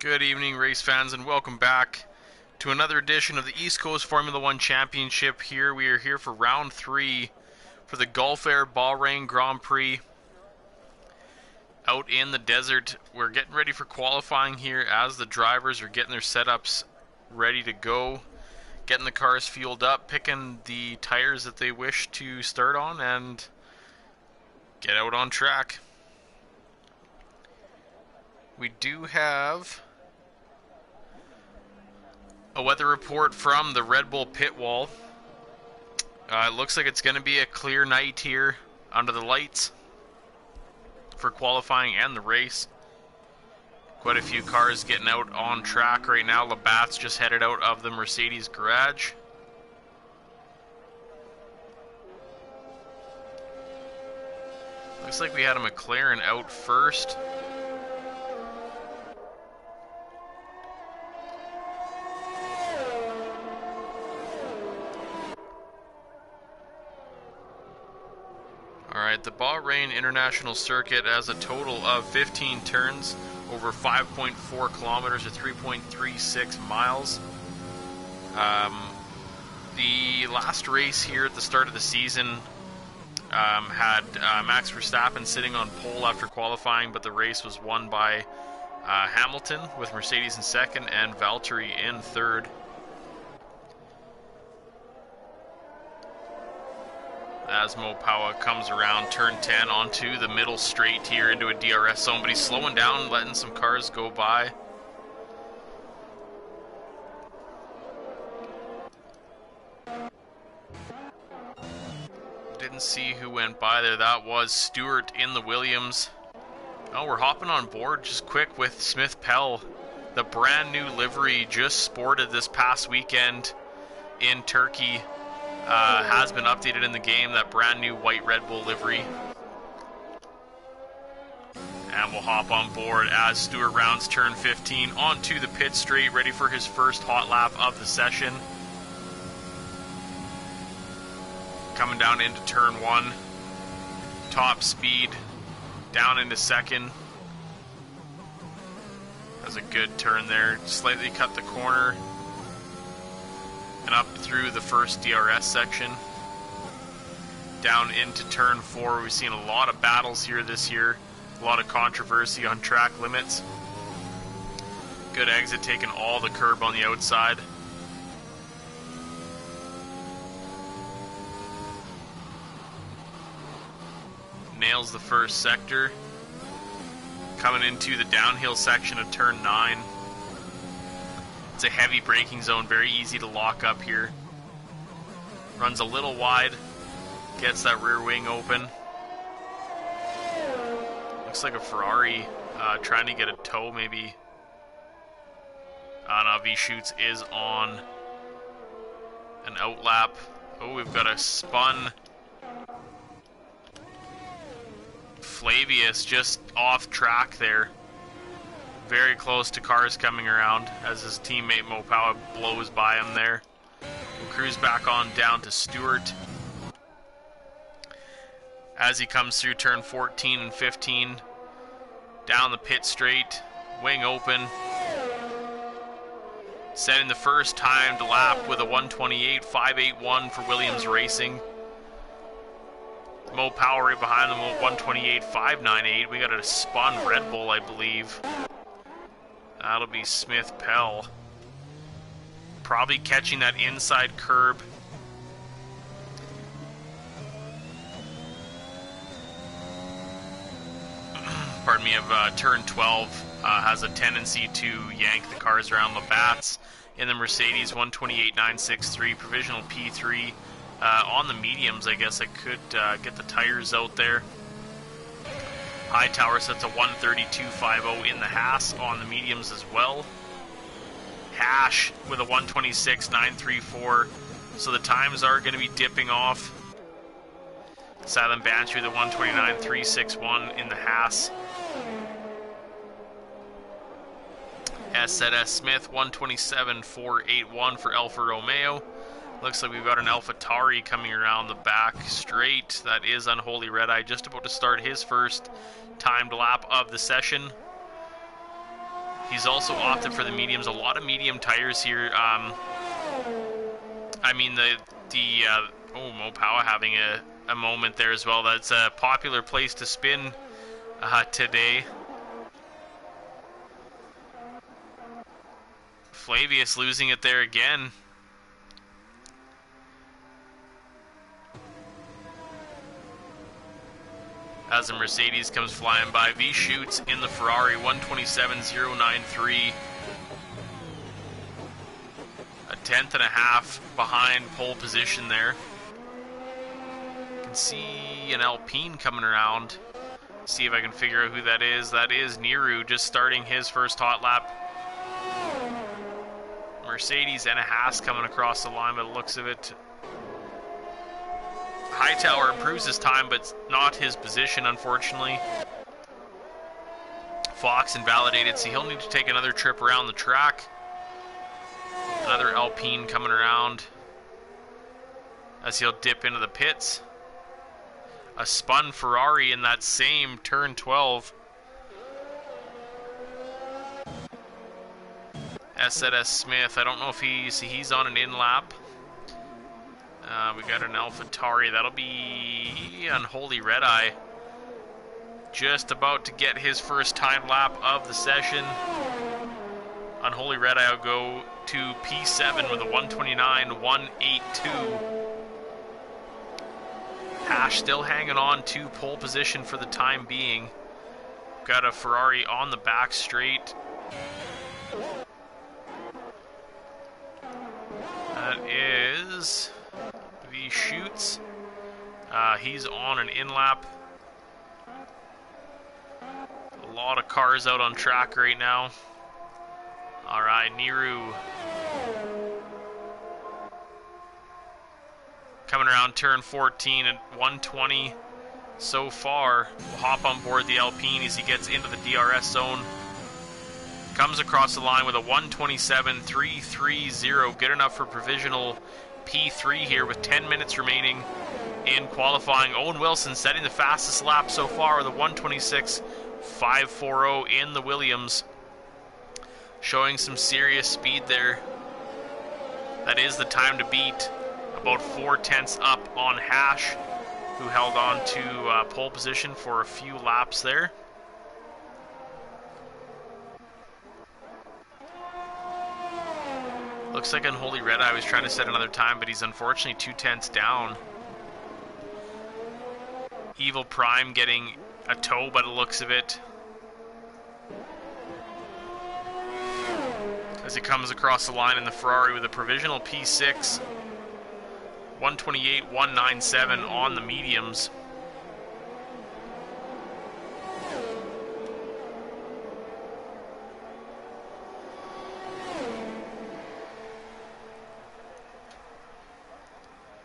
Good evening, race fans, and welcome back to another edition of the East Coast Formula One Championship. We are here for round 3 for the Gulf Air Bahrain Grand Prix out in the desert. We're getting ready for qualifying here as the drivers are getting their setups ready to go, getting the cars fueled up, picking the tires that they wish to start on, and get out on track. We do have a weather report from the Red Bull pit wall. It looks like it's going to be a clear night here under the lights for qualifying and the race. Quite a few cars getting out on track right now. Labatt's just headed out of the Mercedes garage. Looks like we had a McLaren out first. Alright, the Bahrain International Circuit has a total of 15 turns over 5.4 kilometers or 3.36 miles. The last race here at the start of the season had Max Verstappen sitting on pole after qualifying, but the race was won by Hamilton with Mercedes in second and Valtteri in third. As Mo Powa comes around turn 10 onto the middle straight here into a DRS zone, but he's slowing down, letting some cars go by. Didn't see who went by there. That was Stewart in the Williams. Oh, we're hopping on board just quick with Smith Pell. The brand new livery just sported this past weekend in Turkey. Has been updated in the game, that brand new white Red Bull livery. And we'll hop on board as Stewart rounds turn 15 onto the pit straight, ready for his first hot lap of the session. Coming down into turn 1. Top speed, down into second. Has a good turn there, slightly cut the corner. And up through the first DRS section. Down into turn 4. We've seen a lot of battles here this year. A lot of controversy on track limits. Good exit, taking all the curb on the outside. Nails the first sector. Coming into the downhill section of turn 9. It's a heavy braking zone, very easy to lock up here. Runs a little wide, gets that rear wing open. Looks like a Ferrari trying to get a tow, maybe. No, V-Shoots is on an outlap. Oh, we've got a spun Flavius just off track there. Very close to cars coming around as his teammate Mo Powa blows by him there. We'll cruise back on down to Stewart. As he comes through turn 14 and 15, down the pit straight, wing open. Setting the first time to lap with a 1:28.581 for Williams Racing. Mo Powa right behind them with 1:28.598. We got a spun Red Bull, I believe. That'll be Smith Pell. Probably catching that inside curb. Pardon me, of turn 12 has a tendency to yank the cars around. Labatt's in the Mercedes 1:28.963, provisional P3. On the mediums, I guess I could get the tires out there. Hightower sets a 1:32.50 in the Haas on the mediums as well. Hash with a 1:26.934, so the times are going to be dipping off. Silent Banshee with a 1:29.361 in the Haas. S Smith 1:27.481 for Alfa Romeo. Looks like we've got an AlphaTauri coming around the back straight. That is Unholy Red Eye, just about to start his first timed lap of the session. He's also opted for the mediums. A lot of medium tires here. I mean, oh, Mo Powa having a moment there as well. That's a popular place to spin today. Flavius losing it there again. As the Mercedes comes flying by, V shoots in the Ferrari, 127.093. A tenth and a half behind pole position there. You can see an Alpine coming around. See if I can figure out who that is. That is Niru just starting his first hot lap. Mercedes and a Haas coming across the line by the looks of it. Hightower improves his time, but not his position, unfortunately. Fox invalidated, so he'll need to take another trip around the track. Another Alpine coming around as he'll dip into the pits. A spun Ferrari in that same turn 12. S Smith, I don't know if he's on an in-lap. We got an AlphaTauri, that'll be Unholy Red Eye. Just about to get his first time lap of the session. Unholy Red Eye will go to P7 with a 129.182. Hash still hanging on to pole position for the time being. Got a Ferrari on the back straight. That is V shoots. He's on an in-lap. A lot of cars out on track right now. Alright, Niru coming around turn 14 at 120 so far. We'll hop on board the Alpine as he gets into the DRS zone. Comes across the line with a 127.330, good enough for provisional P3 here with 10 minutes remaining in qualifying. Owen Wilson setting the fastest lap so far with a 126.540 in the Williams. Showing some serious speed there. That is the time to beat. About 4/10 up on Hash, who held on to pole position for a few laps there. Looks like Unholy Red Eye was trying to set another time, but he's unfortunately 2/10 down. Evil Prime getting a tow by the looks of it. As he comes across the line in the Ferrari with a provisional P6. 128.197 on the mediums.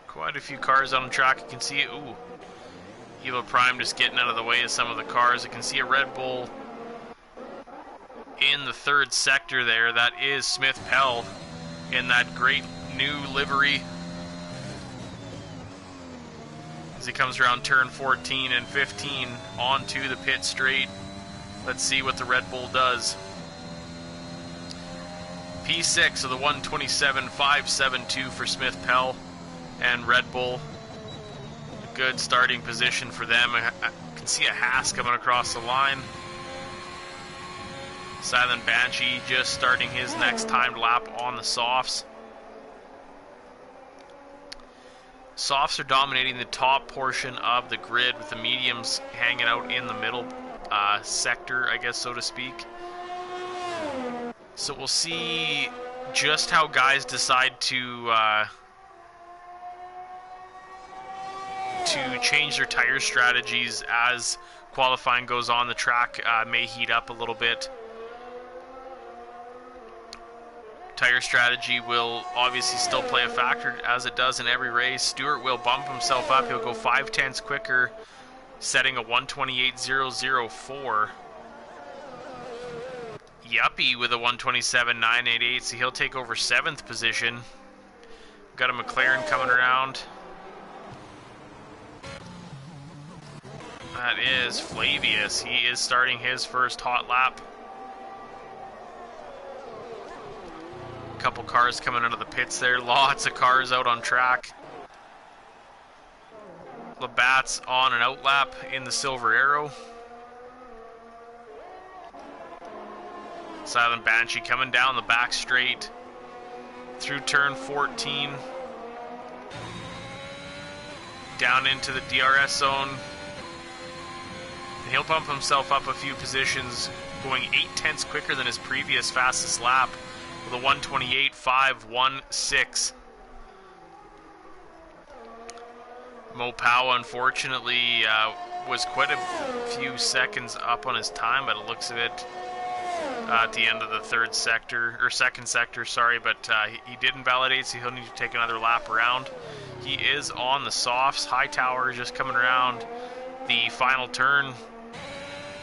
Quite a few cars on the track. You can see it. Ooh. Evil Prime just getting out of the way of some of the cars. You can see a Red Bull in the third sector there. That is Smith Pell in that great new livery. As he comes around turn 14 and 15 onto the pit straight. Let's see what the Red Bull does. P6 of the 127.572 for Smith Pell and Red Bull. A good starting position for them. I can see a Haas coming across the line. Silent Banshee just starting his next timed lap on the softs. Softs are dominating the top portion of the grid with the mediums hanging out in the middle sector, I guess, so to speak. So we'll see just how guys decide to change their tire strategies as qualifying goes on. The track may heat up a little bit. Tire strategy will obviously still play a factor as it does in every race. Stewart will bump himself up. He'll go 5/10 quicker, setting a 128.004. Yuppie with a 127.988, so he'll take over 7th position. Got a McLaren coming around. That is Flavius. He is starting his first hot lap. couple cars coming out of the pits there. Lots of cars out on track. Labatt's on an outlap in the Silver Arrow. Silent Banshee coming down the back straight through turn 14. Down into the DRS zone. And he'll bump himself up a few positions, going 8/10 quicker than his previous fastest lap with a 1:28.516. Mo Powell, unfortunately, was quite a few seconds up on his time by the looks of it at the end of the second sector, sorry, but he did invalidate, so he'll need to take another lap around. He is on the softs. Hightower just coming around the final turn,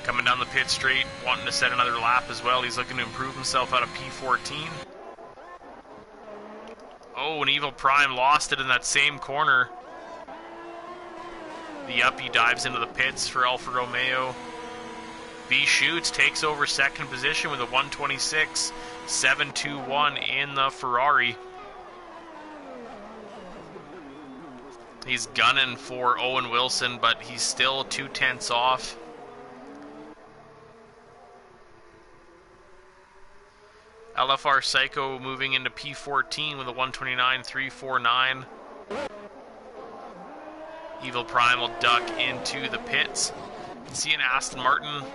coming down the pit straight, wanting to set another lap as well. He's looking to improve himself out of P14. Oh, and Evil Prime lost it in that same corner. The uppie dives into the pits for Alfa Romeo. V Shoots takes over second position with a 1:26.721 in the Ferrari. He's gunning for Owen Wilson, but he's still 2/10 off. LFR Psycho moving into P14 with a 1:29.349. Evil Prime will duck into the pits. You can see an Aston Martin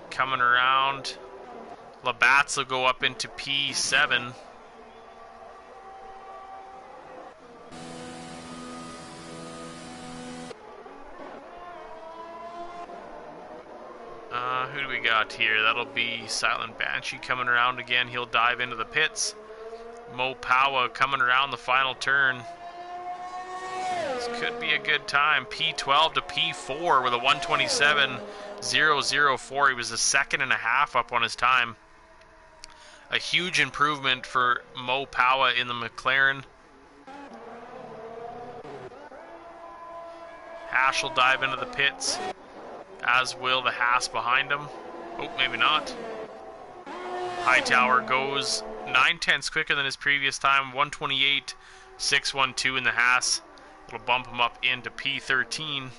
coming around. Labatt's will go up into P7. Who do we got here? That'll be Silent Banshee coming around again. He'll dive into the pits. Mo Powell coming around the final turn. This could be a good time. P12 to P4 with a 1:27.004. He was a second and a half up on his time. A huge improvement for Mo Powell in the McLaren. Hash will dive into the pits, as will the Haas behind him. Oh, maybe not. Hightower goes 9/10 quicker than his previous time, 1:28.612 in the Haas. It'll bump him up into P13.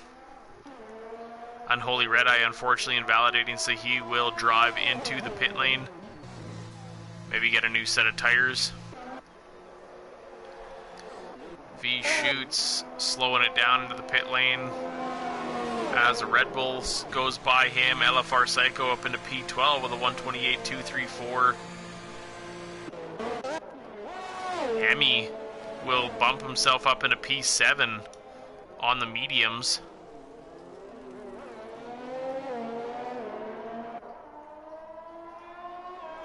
Unholy Red Eye, unfortunately, invalidating, so he will drive into the pit lane. Maybe get a new set of tires. V Shoots slowing it down into the pit lane. As the Red Bull goes by him, LFR Psycho up into P12 with a 1:28.234. Hemi will bump himself up into P7 on the mediums.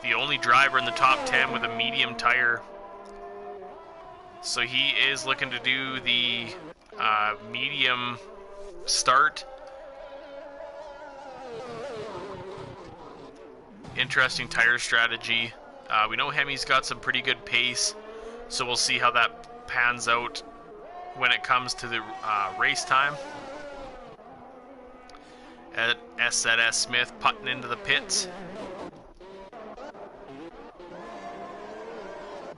The only driver in the top 10 with a medium tire. So he is looking to do the medium start. Interesting tire strategy. We know Hemi's got some pretty good pace, so we'll see how that pans out when it comes to the race time. At S Smith putting into the pits.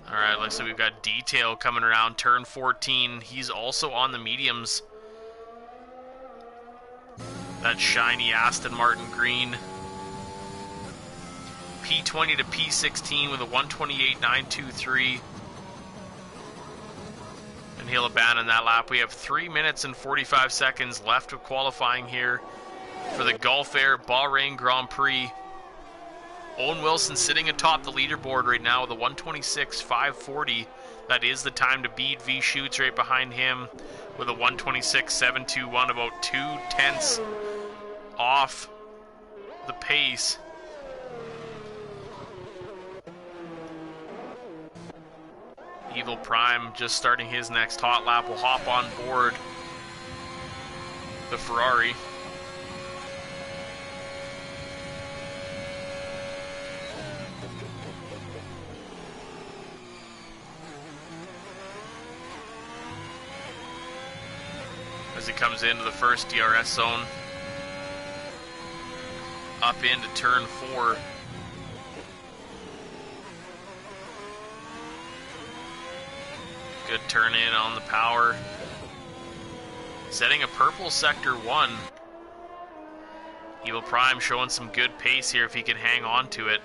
Alright, looks like we've got Detail coming around turn 14. He's also on the mediums. That shiny Aston Martin green. P20 to P16 with a 1:28.923. And he'll abandon that lap. We have 3 minutes and 45 seconds left of qualifying here for the Gulf Air Bahrain Grand Prix. Owen Wilson sitting atop the leaderboard right now with a 1:26.540. That is the time to beat. V Shoots right behind him with a 1:26.721, about 2/10 off the pace. Evil Prime just starting his next hot lap will hop on board the Ferrari. As he comes into the first DRS zone, up into turn 4. Good turn in on the power. Setting a purple sector 1. Evil Prime showing some good pace here if he can hang on to it.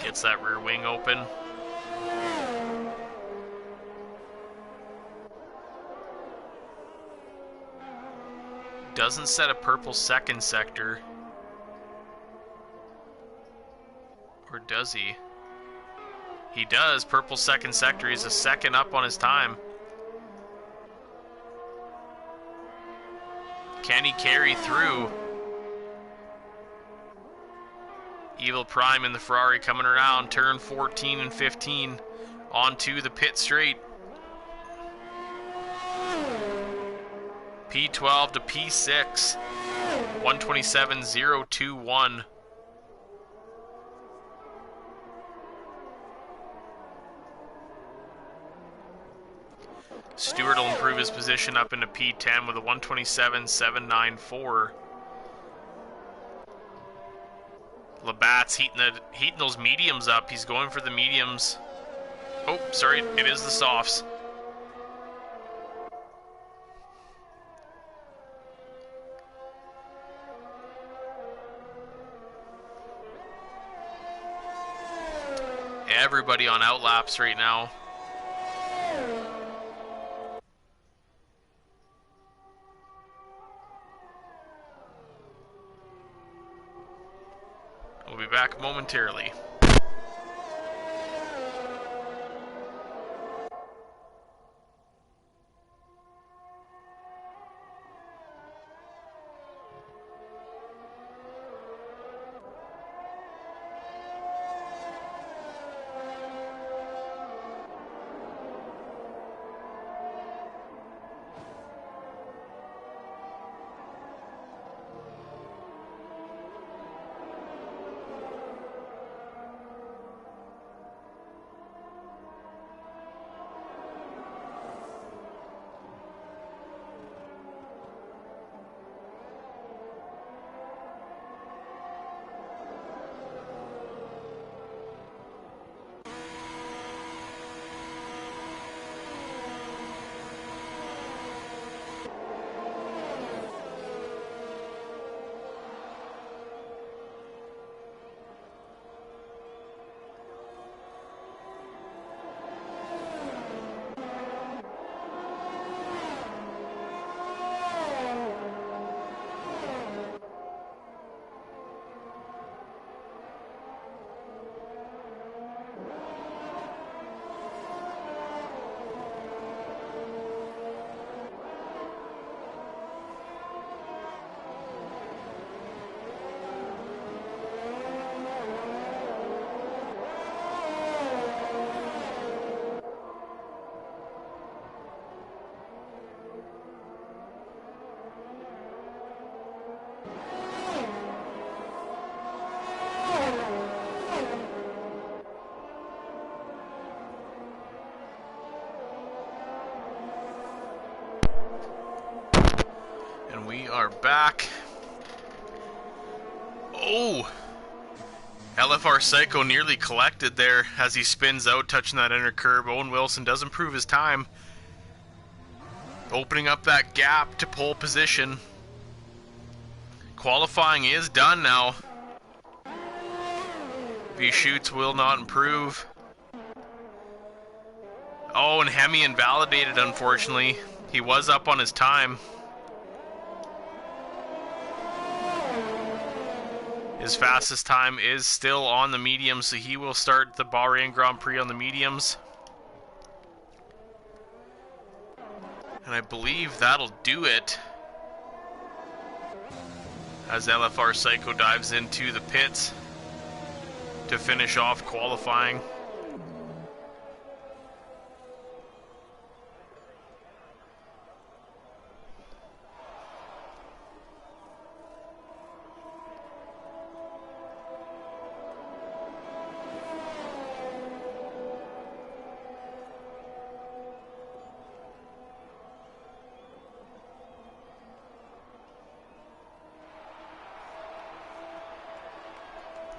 Gets that rear wing open. Doesn't set a purple second sector. Or does he? He does. Purple second sector. He's a second up on his time. Can he carry through? Evil Prime in the Ferrari coming around. Turn 14 and 15. Onto the pit straight. P12 to P6. 127.021. Stewart will improve his position up into P10 with a 127.794. Labatt's heating those mediums up. He's going for the mediums. Oh, sorry, it is the softs. Everybody on outlaps right now. We'll be back momentarily. We are back. Oh! LFR Psycho nearly collected there as he spins out, touching that inner curb. Owen Wilson does improve his time, opening up that gap to pole position. Qualifying is done now. If he shoots, will not improve. Oh, and Hemi invalidated, unfortunately. He was up on his time. His fastest time is still on the mediums, so he will start the Bahrain Grand Prix on the mediums. And I believe that'll do it, as LFR Psycho dives into the pits to finish off qualifying.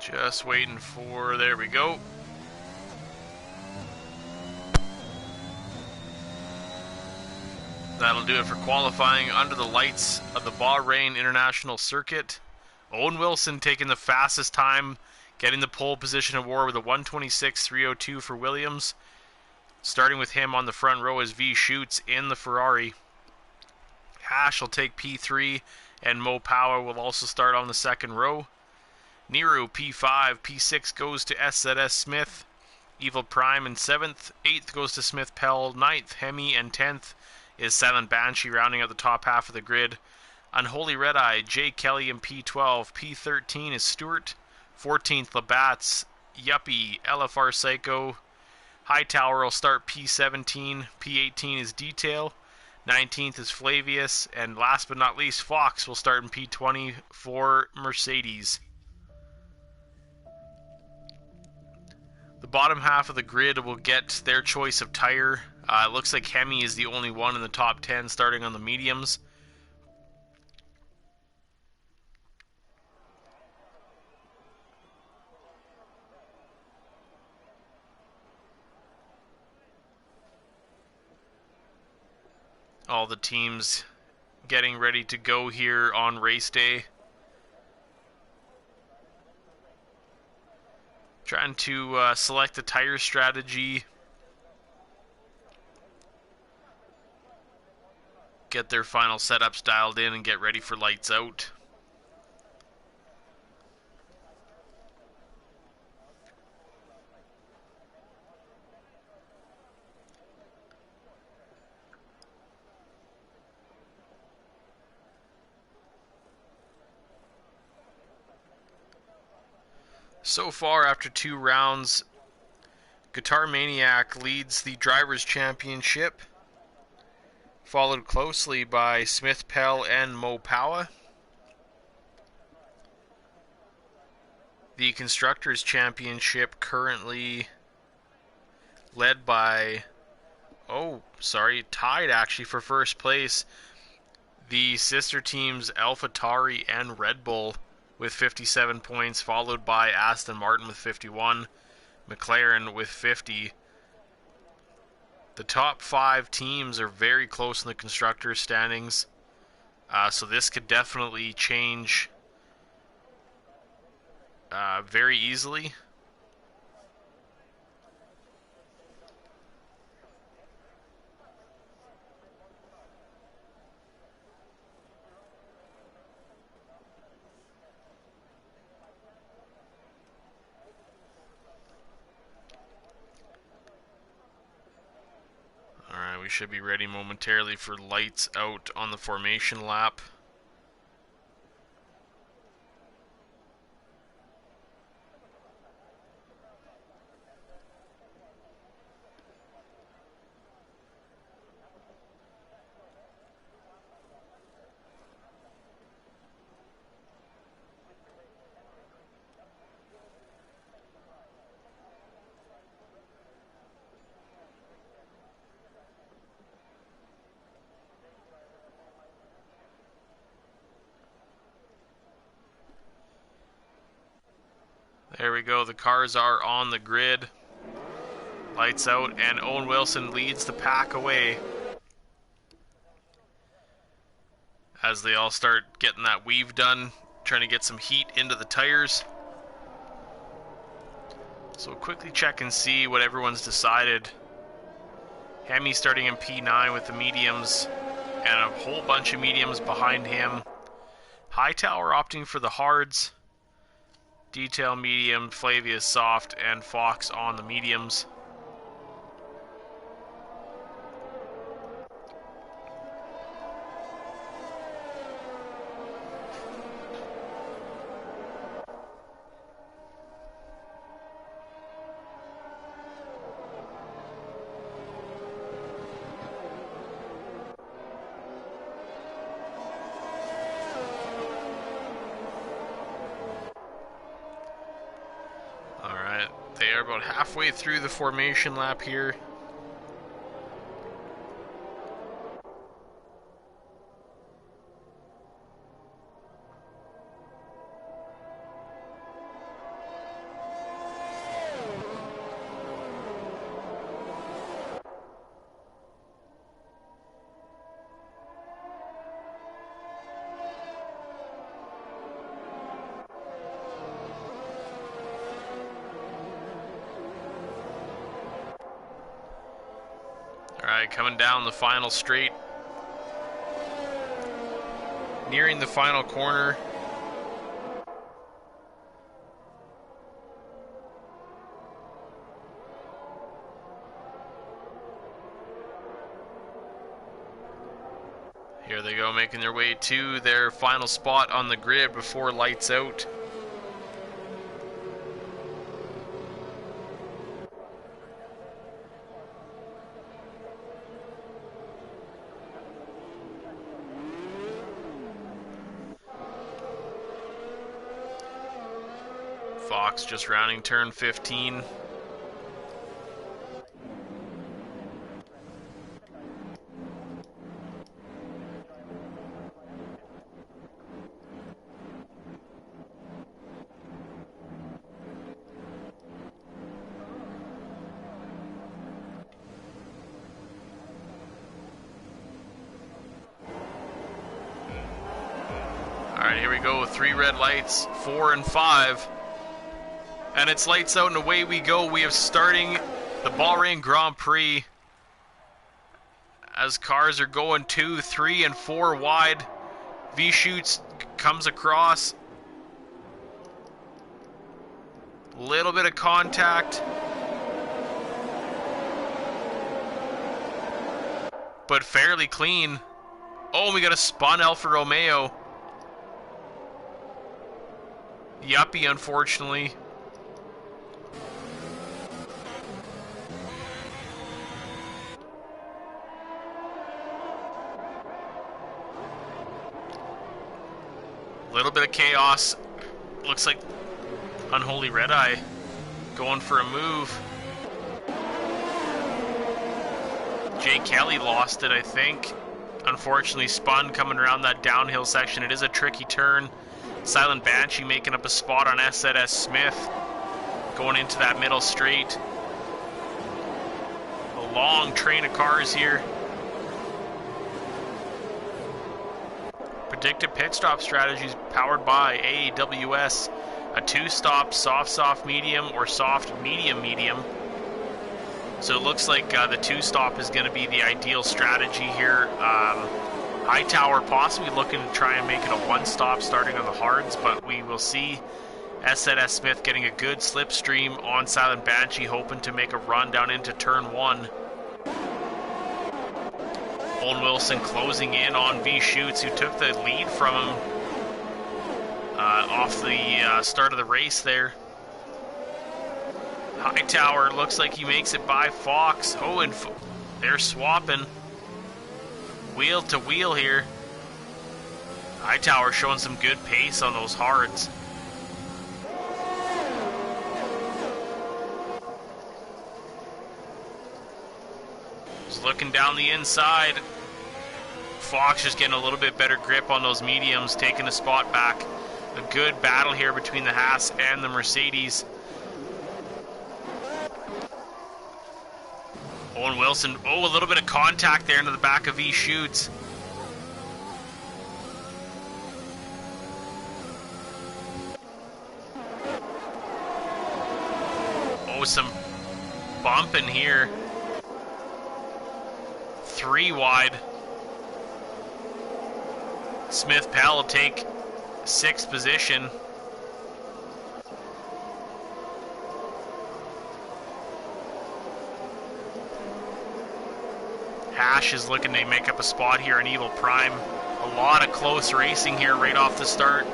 Just waiting for, there we go. That'll do it for qualifying under the lights of the Bahrain International Circuit. Owen Wilson taking the fastest time, getting the pole position award with a 1:26.302 for Williams. Starting with him on the front row is V. Schutz in the Ferrari. Hash will take P3, and Mo Power will also start on the second row. Niru P5, P6 goes to SZS Smith. Evil Prime in 7th, 8th goes to Smith Pell, 9th Hemi, and 10th is Silent Banshee rounding out the top half of the grid. Unholy Red Eye, Jay Kelly in P12, P13 is Stewart, 14th Labatt's Yuppie, LFR Psycho. Hightower will start P17, P18 is Detail, 19th is Flavius, and last but not least, Fox will start in P20 for Mercedes. The bottom half of the grid will get their choice of tire. It looks like Hemi is the only one in the top 10 starting on the mediums. All the teams getting ready to go here on race day. Trying to select the tire strategy. Get their final setups dialed in and get ready for lights out. So far, after 2 rounds, Guitar Maniac leads the Drivers' Championship, followed closely by Smith Pell and Mo Power. The Constructors' Championship currently led by, tied actually for first place, the sister teams AlphaTauri and Red Bull with 57 points, followed by Aston Martin with 51, McLaren with 50. The top 5 teams are very close in the constructors' standings, so this could definitely change very easily. Alright, we should be ready momentarily for lights out on the formation lap. There we go, the cars are on the grid. Lights out, and Owen Wilson leads the pack away as they all start getting that weave done, trying to get some heat into the tires. So quickly check and see what everyone's decided. Hemi starting in P9 with the mediums, and a whole bunch of mediums behind him. Hightower opting for the hards. Detail medium, Flavius soft, and Fox on the mediums. They are about halfway through the formation lap here. Alright, coming down the final straight. Nearing the final corner. Here they go, making their way to their final spot on the grid before lights out. Fox just rounding turn 15. Alright, here we go. 3 red lights, 4 and 5. And it's lights out and away we go. We have starting the Bahrain Grand Prix as cars are going 2, 3, and 4 wide. V-Shoots comes across. Little bit of contact. But fairly clean. Oh, we got a spun Alfa Romeo. Yuppie, unfortunately. Little bit of chaos. Looks like Unholy Red Eye going for a move. Jay Kelly lost it, I think. Unfortunately, spun coming around that downhill section. It is a tricky turn. Silent Banshee making up a spot on S3 Smith. Going into that middle straight. A long train of cars here. Predictive pit stop strategies powered by AWS. A 2-stop soft medium or soft medium. So it looks like the 2-stop is going to be the ideal strategy here. Hightower possibly looking to try and make it a 1-stop starting on the hards, but we will see. S3 Smith getting a good slipstream on Silent Banshee, hoping to make a run down into turn 1. Owen Wilson closing in on V-Shoots, who took the lead from him off the start of the race there. Hightower looks like he makes it by Fox. Oh, and they're swapping. Wheel to wheel here. Hightower showing some good pace on those hards. Just looking down the inside. Fox just getting a little bit better grip on those mediums, taking a spot back. A good battle here between the Haas and the Mercedes. Owen Wilson, oh, a little bit of contact there into the back of V-Shoots. Oh, some bumping here. 3 wide. Smith Pell will take 6th position. Hash is looking to make up a spot here in Evil Prime. A lot of close racing here right off the start.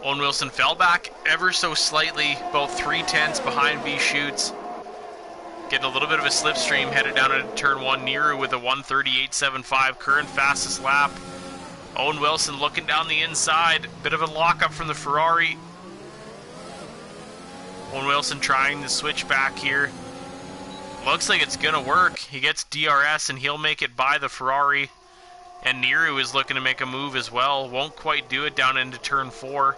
Owen Wilson fell back ever so slightly, about 3/10 behind V-Shoots. Getting a little bit of a slipstream headed down into turn 1. Niru with a 1:38.75, current fastest lap. Owen Wilson looking down the inside. Bit of a lockup from the Ferrari. Owen Wilson trying to switch back here. Looks like it's gonna work. He gets DRS and he'll make it by the Ferrari. And Niru is looking to make a move as well. Won't quite do it down into turn 4.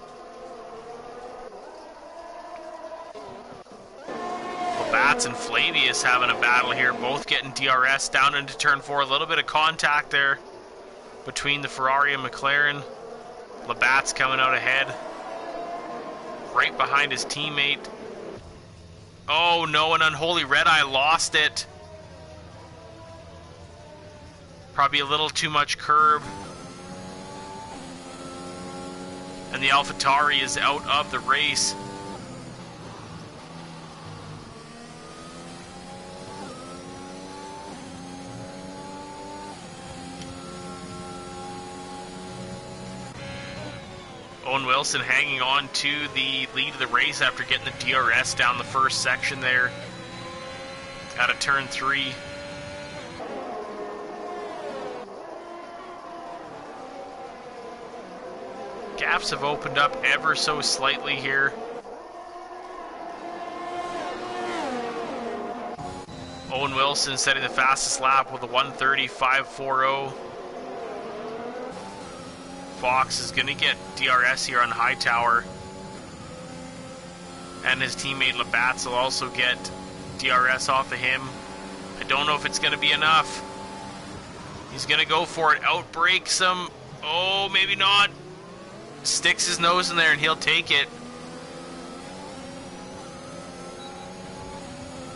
Labatt's and Flavius having a battle here, both getting DRS down into turn 4. A little bit of contact there between the Ferrari and McLaren. Labatt's coming out ahead, right behind his teammate. Oh no, an unholy red eye lost it. Probably a little too much curb. And the AlphaTauri is out of the race. Owen Wilson hanging on to the lead of the race after getting the DRS down the first section there. Out of turn 3. Gaps have opened up ever so slightly here. Owen Wilson setting the fastest lap with a 1:30.540. Fox is going to get DRS here on Hightower. And his teammate Labatt's will also get DRS off of him. I don't know if it's going to be enough. He's going to go for it. Outbrakes him. Oh, maybe not. Sticks his nose in there and he'll take it.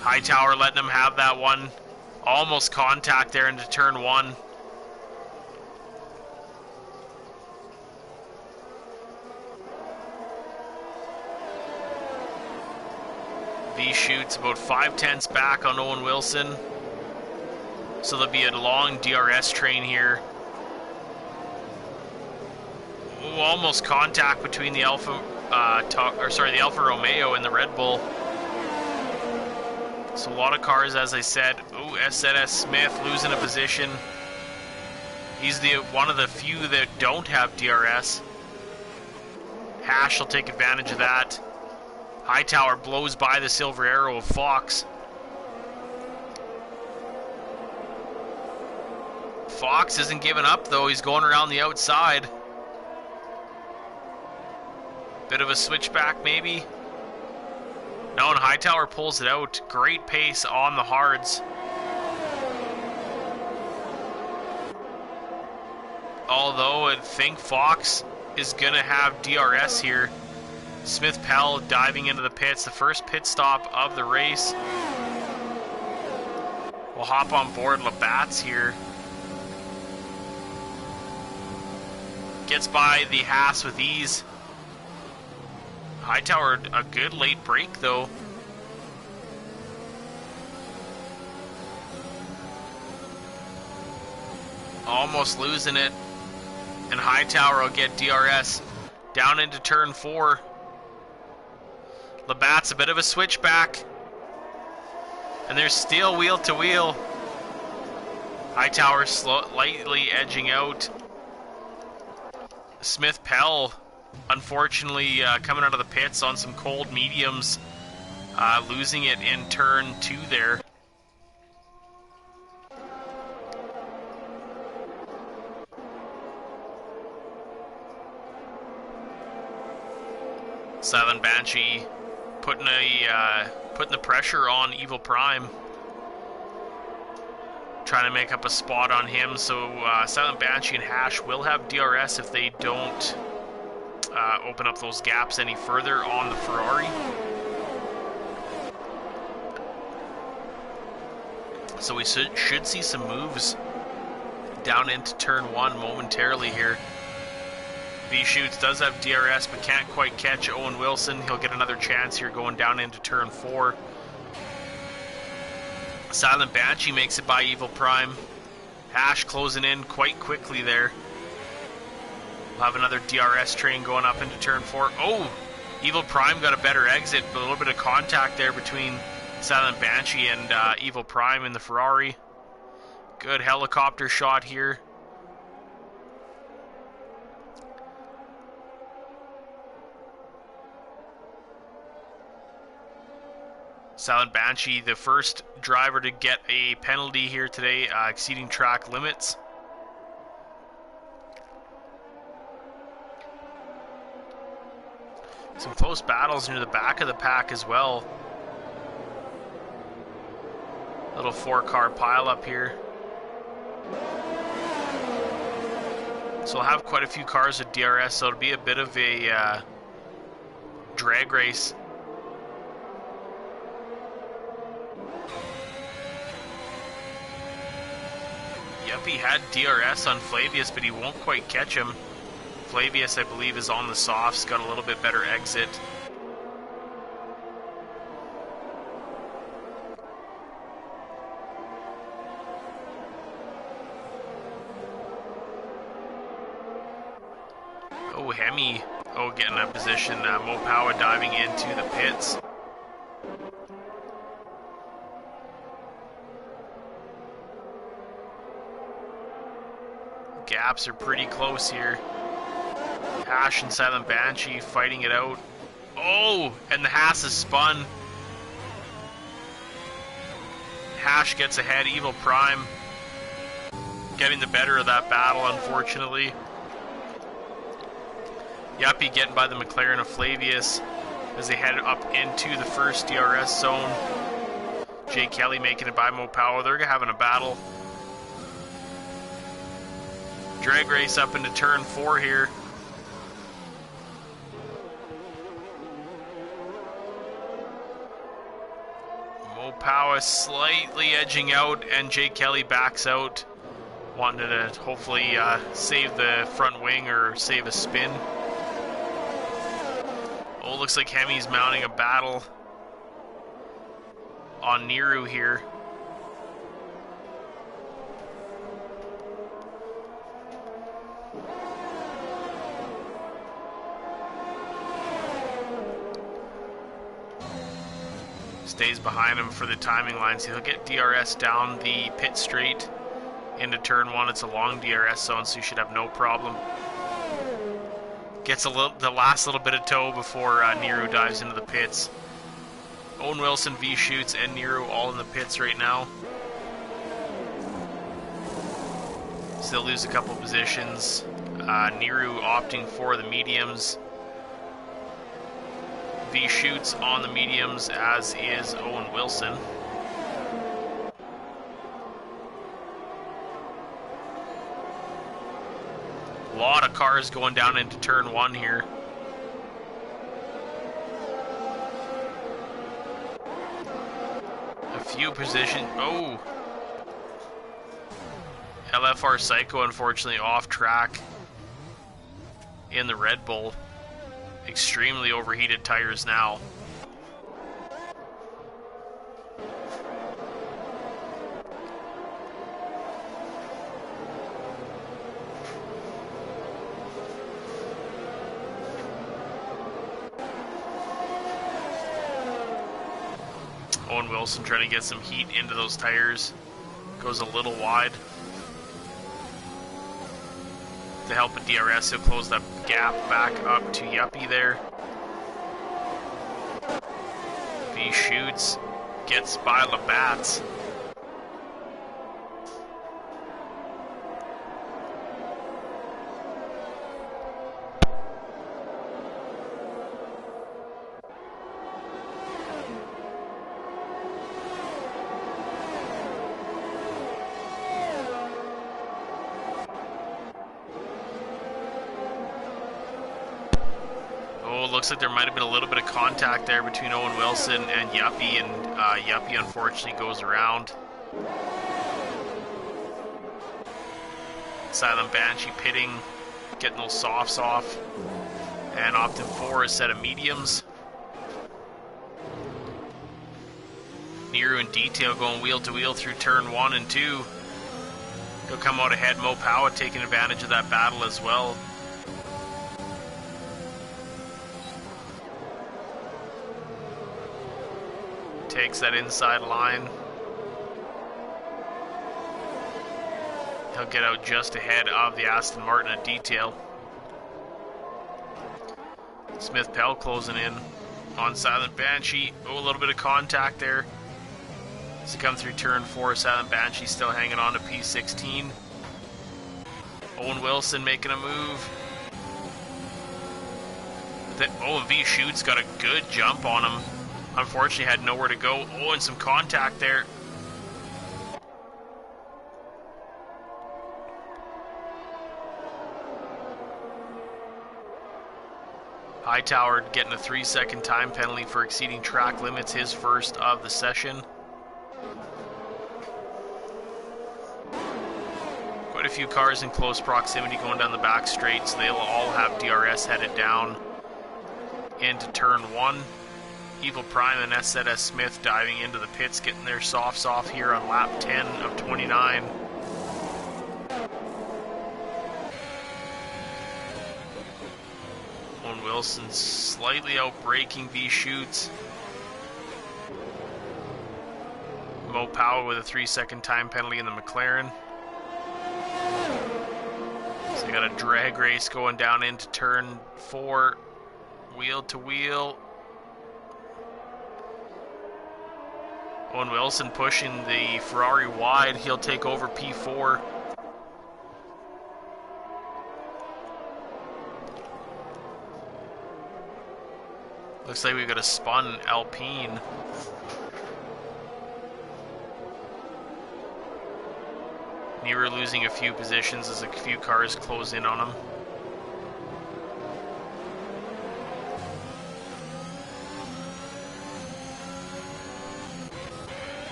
Hightower letting him have that one. Almost contact there into turn 1. V shoots about 5/10 back on Owen Wilson. So there'll be a long DRS train here. Ooh, almost contact between the Alfa Romeo and the Red Bull. So a lot of cars, as I said. Ooh, SNS Smith losing a position. He's one of the few that don't have DRS. Hash will take advantage of that. Hightower blows by the Silver Arrow of Fox. Fox isn't giving up though, he's going around the outside. Bit of a switchback maybe. No, and Hightower pulls it out. Great pace on the hards. Although I think Fox is going to have DRS here. Smith Pell diving into the pits, the first pit stop of the race. We'll hop on board Labatt's here. Gets by the Haas with ease. Hightower, a good late break though. Almost losing it. And Hightower will get DRS down into turn 4. Labatt's a bit of a switchback. And there's still wheel to wheel. Hightower slightly edging out. Smith Pell, unfortunately, coming out of the pits on some cold mediums. Losing it in turn 2 there. Silent Banshee putting the pressure on Evil Prime, trying to make up a spot on him. So Silent Banshee and Hash will have DRS if they don't open up those gaps any further on the Ferrari. So we should see some moves down into turn 1 momentarily here. V-Shoots does have DRS, but can't quite catch Owen Wilson. He'll get another chance here going down into turn 4. Silent Banshee makes it by Evil Prime. Hash closing in quite quickly there. We'll have another DRS train going up into turn 4. Oh! Evil Prime got a better exit, but a little bit of contact there between Silent Banshee and Evil Prime in the Ferrari. Good helicopter shot here. Silent Banshee, the first driver to get a penalty here today, exceeding track limits. Some close battles near the back of the pack as well. Little 4-car pile up here. So we'll have quite a few cars with DRS, so it'll be a bit of a drag race. Yuppie had DRS on Flavius, but he won't quite catch him. Flavius, I believe, is on the softs, got a little bit better exit. Oh, Hemi, getting that position. Mopawa diving into the pits. Gaps are pretty close here. Hash and Silent Banshee fighting it out. Oh, and the Haas is spun. Hash gets ahead. Evil Prime getting the better of that battle, unfortunately. Yuppie getting by the McLaren of Flavius as they head up into the first DRS zone. Jay Kelly making it by Mopawa. They're having a battle. Drag race up into turn 4 here. Mopawa slightly edging out, and Jay Kelly backs out, wanting to hopefully save the front wing or save a spin. Oh, looks like Hemi's mounting a battle on Niru here. Stays behind him for the timing line, so he'll get DRS down the pit straight into turn 1. It's a long DRS zone, so you should have no problem. Gets the last little bit of toe before Niru dives into the pits. Owen Wilson, V shoots, and Niru all in the pits right now. Still lose a couple positions. Niru opting for the mediums. V shoots on the mediums, as is Owen Wilson. A lot of cars going down into turn 1 here. A few positions. Oh! LFR Psycho, unfortunately, off track in the Red Bull. Extremely overheated tires now. Owen Wilson trying to get some heat into those tires. Goes a little wide. To help with DRS, he'll close that gap back up to Yuppie there. V shoots, gets by Labatt's. Looks like there might have been a little bit of contact there between Owen Wilson and Yuppie, and Yuppie unfortunately goes around. Silent Banshee pitting, getting those softs off, and opting for a set of mediums. Niru in detail going wheel to wheel through turn 1 and 2. He'll come out ahead. Mopawa taking advantage of that battle as well. Takes that inside line. He'll get out just ahead of the Aston Martin at detail. Smith Pell closing in on Silent Banshee. Oh, a little bit of contact there. As he comes through turn 4, Silent Banshee still hanging on to P16. Owen Wilson making a move. V Shoot's got a good jump on him. Unfortunately, had nowhere to go. Oh, and some contact there. Hightower getting a 3-second time penalty for exceeding track limits, his first of the session. few cars in close proximity going down the back straight, so they'll all have DRS headed down into turn 1. Evil Prime and SZS Smith diving into the pits, getting their softs off here on lap 10 of 29. Owen Wilson slightly outbraking V-Shoots. Mo Powell with a 3-second time penalty in the McLaren. So you got a drag race going down into turn 4, wheel to wheel. Owen Wilson pushing the Ferrari wide. He'll take over P4. Looks like we've got a spun Alpine. Nero losing a few positions as a few cars close in on him.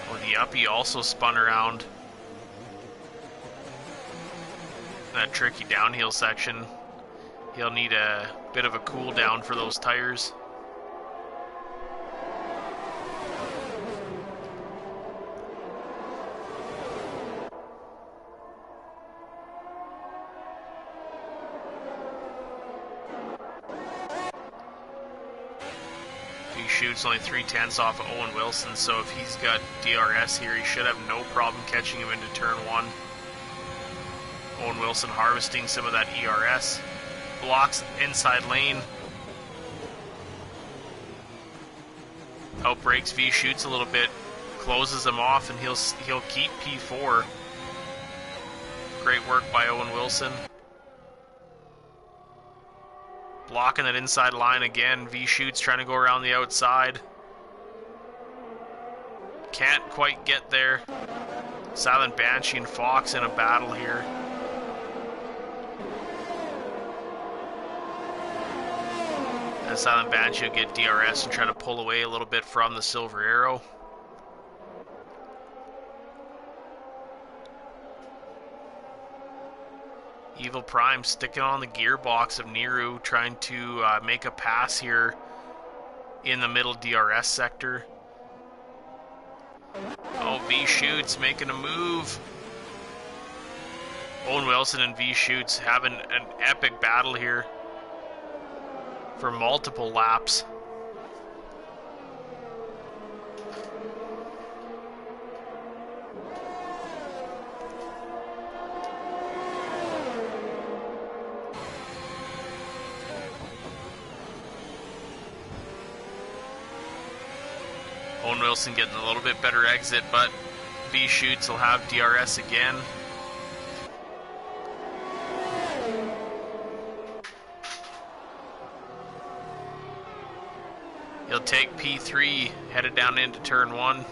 Oh, the Uppy also spun around that tricky downhill section. He'll need a bit of a cool down for those tires. Shoots only 3/10 off of Owen Wilson, so if he's got DRS here, he should have no problem catching him into turn 1. Owen Wilson harvesting some of that ERS. Blocks inside lane. Outbreaks V-Shoots a little bit. Closes him off, and he'll keep P4. Great work by Owen Wilson. Blocking that inside line again. V-Shoots trying to go around the outside. Can't quite get there. Silent Banshee and Fox in a battle here. And Silent Banshee will get DRS and try to pull away a little bit from the Silver Arrow. Evil Prime sticking on the gearbox of Niru, trying to make a pass here in the middle DRS sector. Oh, V-Shoots making a move. Owen Wilson and V-Shoots having an epic battle here for multiple laps. Owen Wilson getting a little bit better exit, but V-Shoots will have DRS again. He'll take P3, headed down into turn 1.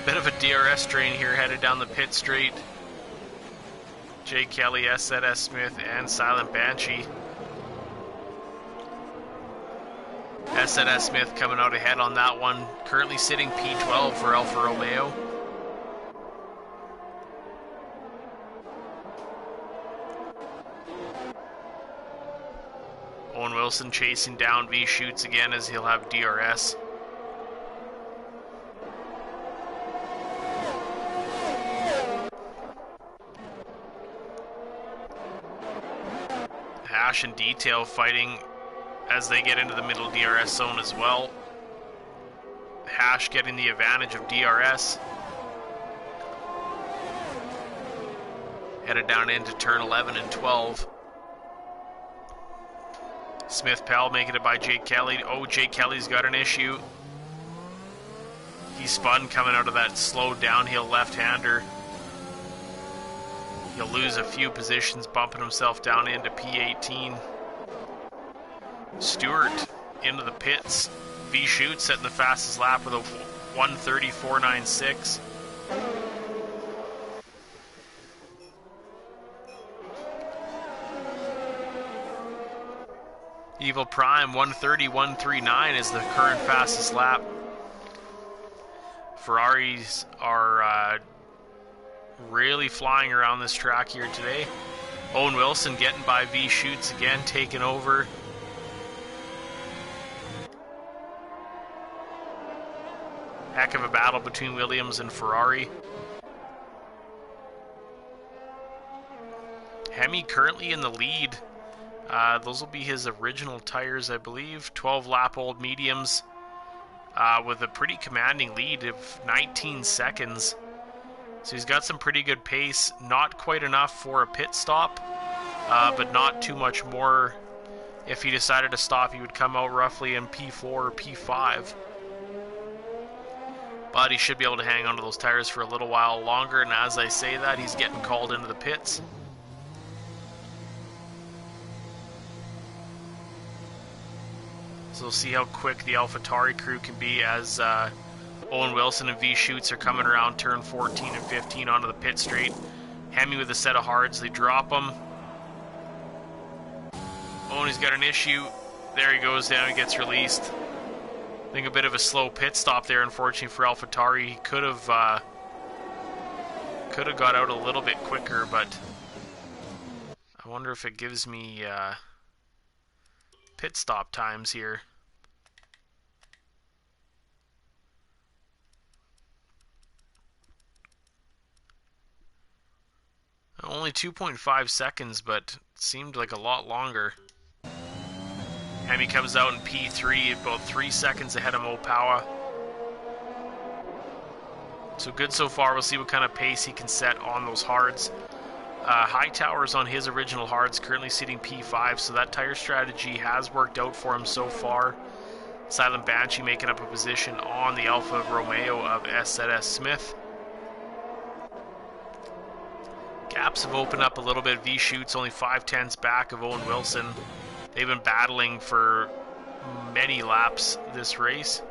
Bit of a DRS drain here, headed down the pit straight. Jay Kelly, SZS Smith, and Silent Banshee. SZS Smith coming out ahead on that one. Currently sitting P12 for Alfa Romeo. Owen Wilson chasing down V-Shoots again as he'll have DRS. Hash and Detail fighting as they get into the middle DRS zone as well. Hash getting the advantage of DRS. Headed down into turn 11 and 12. Smith Pell making it by Jake Kelly. Oh, Jake Kelly's got an issue. He spun coming out of that slow downhill left-hander. He'll lose a few positions, bumping himself down into P18. Stewart into the pits. V-Shoots setting the fastest lap with a 1:30.496. Evil Prime 1:30.139 is the current fastest lap. Ferraris are really flying around this track here today. Owen Wilson getting by V Shoots again, taking over. Heck of a battle between Williams and Ferrari. Hemi currently in the lead. Those will be his original tires, I believe. 12-lap-old mediums with a pretty commanding lead of 19 seconds. So he's got some pretty good pace. Not quite enough for a pit stop, but not too much more. If he decided to stop, he would come out roughly in P4 or P5. But he should be able to hang onto those tires for a little while longer, and as I say that, he's getting called into the pits. So we'll see how quick the AlphaTauri crew can be as Owen Wilson and V Shoots are coming around turn 14 and 15 onto the pit straight. Hemi with a set of hards, they drop him. Owen's got an issue. There he goes down, he gets released. I think a bit of a slow pit stop there, unfortunately for AlphaTauri. He could have got out a little bit quicker, but I wonder if it gives me pit stop times here. Only 2.5 seconds, but seemed like a lot longer. Hemi comes out in P3, about 3 seconds ahead of Mopawa. So good so far. We'll see what kind of pace he can set on those hards. Hightower's on his original hards, currently sitting P5, so that tire strategy has worked out for him so far. Silent Banshee making up a position on the Alfa Romeo of S3 Smith. Gaps have opened up a little bit. V Shoots only 5/10 back of Owen Wilson. They've been battling for many laps this race.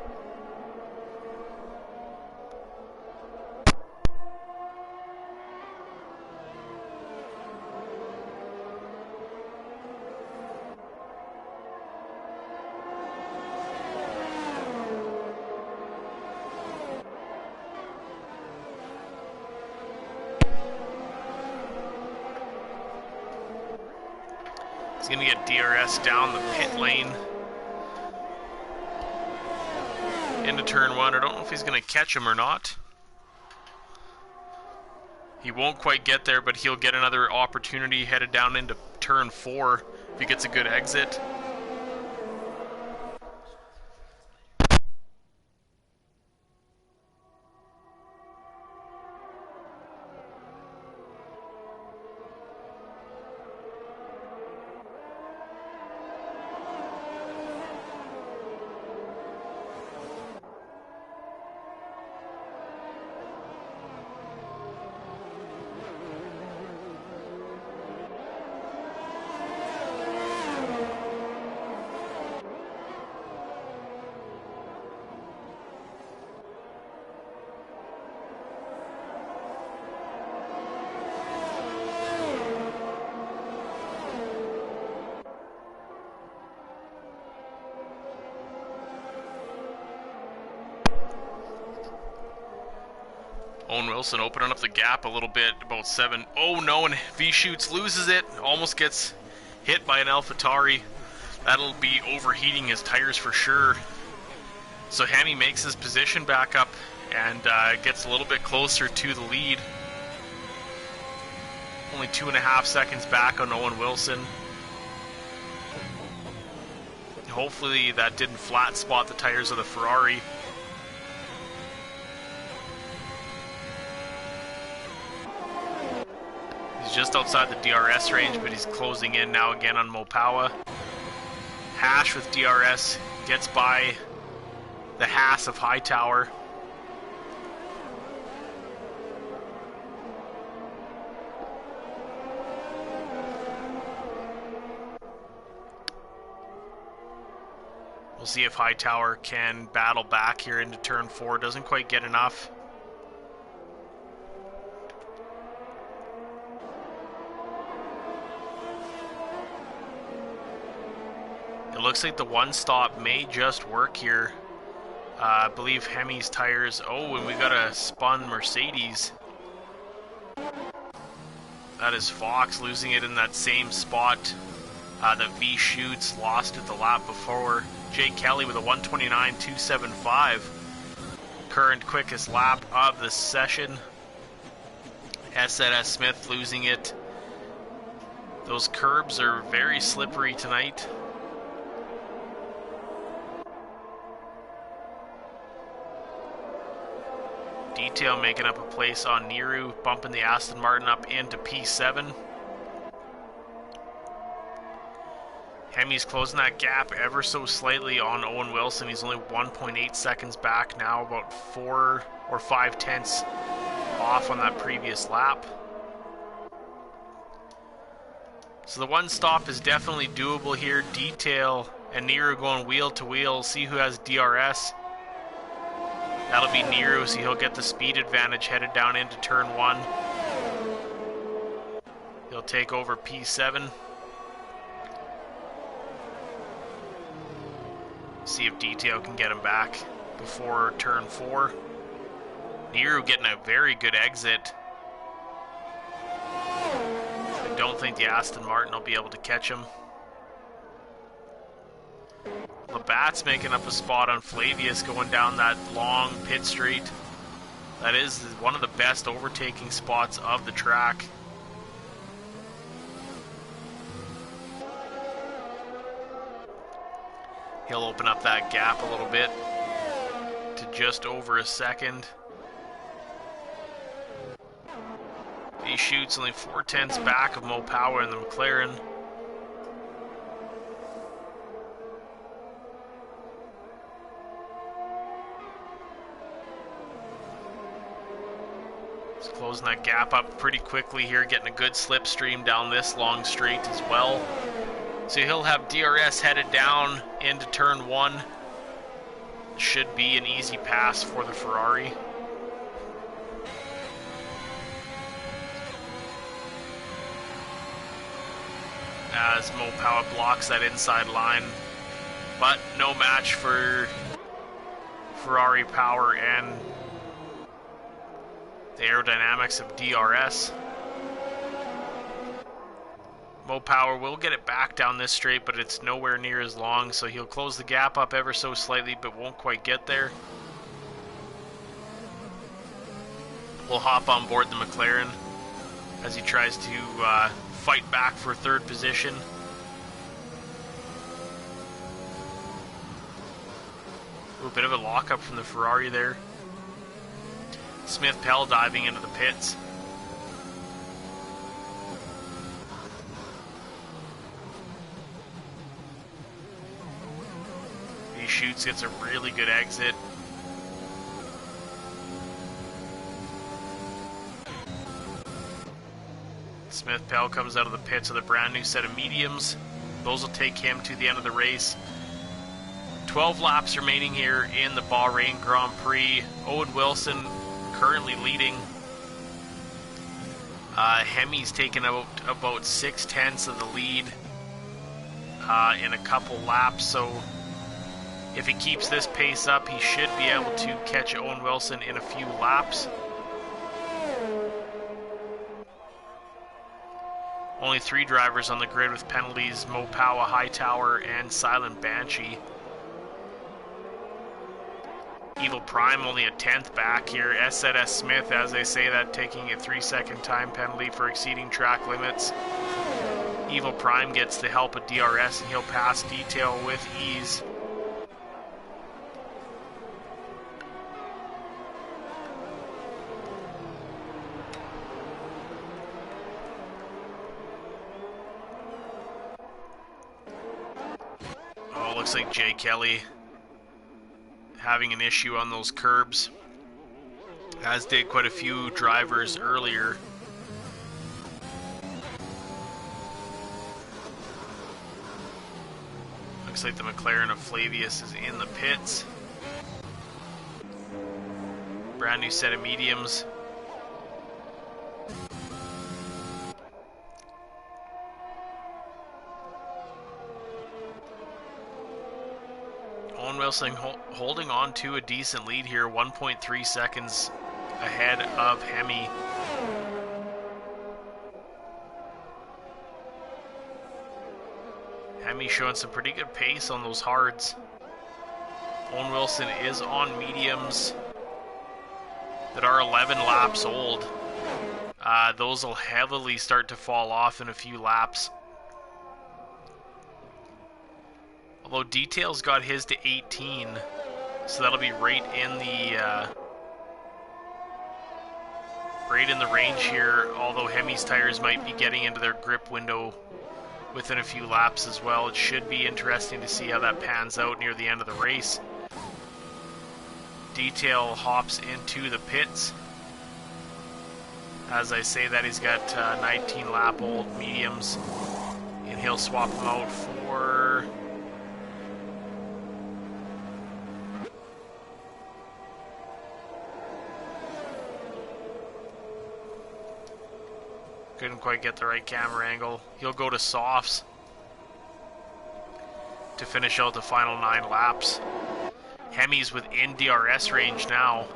He's going to get DRS down the pit lane into turn 1. I don't know if he's going to catch him or not. He won't quite get there, but he'll get another opportunity headed down into turn 4 if he gets a good exit. Owen Wilson opening up the gap a little bit, about 7. Oh no, and V Shoots loses it, almost gets hit by an AlphaTauri. That'll be overheating his tires for sure. So Hemi makes his position back up and gets a little bit closer to the lead. Only 2.5 seconds back on Owen Wilson. Hopefully that didn't flat spot the tires of the Ferrari. He's just outside the DRS range, but he's closing in now again on Mopawa. Hash with DRS gets by the Haas of Hightower. We'll see if Hightower can battle back here into turn 4. Doesn't quite get enough. It looks like the one stop may just work here. I believe Hemi's tires. Oh, and we got a spun Mercedes. That is Fox losing it in that same spot that V Shoots lost at the lap before. Jake Kelly with a 129.275. Current quickest lap of the session. S3 Smith losing it. Those curbs are very slippery tonight. Detail making up a place on Niru, bumping the Aston Martin up into P7. Hemi's closing that gap ever so slightly on Owen Wilson. He's only 1.8 seconds back now, about 4 or 5 tenths off on that previous lap. So the one stop is definitely doable here. Detail and Niru going wheel to wheel. See who has DRS. That'll be Niru, so he'll get the speed advantage headed down into turn 1. He'll take over P7. See if Detail can get him back before turn 4. Niru getting a very good exit. I don't think the Aston Martin will be able to catch him. Labatt's making up a spot on Flavius going down that long pit straight. That is one of the best overtaking spots of the track. He'll open up that gap a little bit to just over a second. He shoots only 4 tenths back of Mo Power in the McLaren. He's closing that gap up pretty quickly here, getting a good slipstream down this long straight as well. So he'll have DRS headed down into turn 1. Should be an easy pass for the Ferrari. As Mo Power blocks that inside line. But no match for Ferrari power and the aerodynamics of DRS. Mo Power will get it back down this straight, but it's nowhere near as long, so he'll close the gap up ever so slightly, but won't quite get there. We'll hop on board the McLaren as he tries to fight back for third position. A bit of a lockup from the Ferrari there. Smith Pell diving into the pits. He shoots, gets a really good exit. Smith Pell comes out of the pits with a brand new set of mediums. Those will take him to the end of the race. 12 laps remaining here in the Bahrain Grand Prix. Owen Wilson currently leading. Hemi's taken out about 6 tenths of the lead in a couple laps, so if he keeps this pace up, he should be able to catch Owen Wilson in a few laps. Only 3 drivers on the grid with penalties: Mo Power, Hightower, and Silent Banshee. Evil Prime only a 10th back here. S3 Smith, as they say that, taking a 3-second time penalty for exceeding track limits. Evil Prime gets the help of DRS and he'll pass Detail with ease. Oh, looks like Jay Kelly having an issue on those curbs, as did quite a few drivers earlier. Looks like the McLaren of Flavius is in the pits. Brand new set of mediums. Wilson holding on to a decent lead here, 1.3 seconds ahead of Hemi. Hemi showing some pretty good pace on those hards. Owen Wilson is on mediums that are 11 laps old. Those will heavily start to fall off in a few laps. Although Detail's got his to 18, so that'll be right in the range here. Although Hemi's tires might be getting into their grip window within a few laps as well. It should be interesting to see how that pans out near the end of the race. Detail hops into the pits. As I say that, he's got 19 lap old mediums, and he'll swap them out for couldn't quite get the right camera angle. He'll go to softs to finish out the final 9 laps. Hemi's within DRS range now.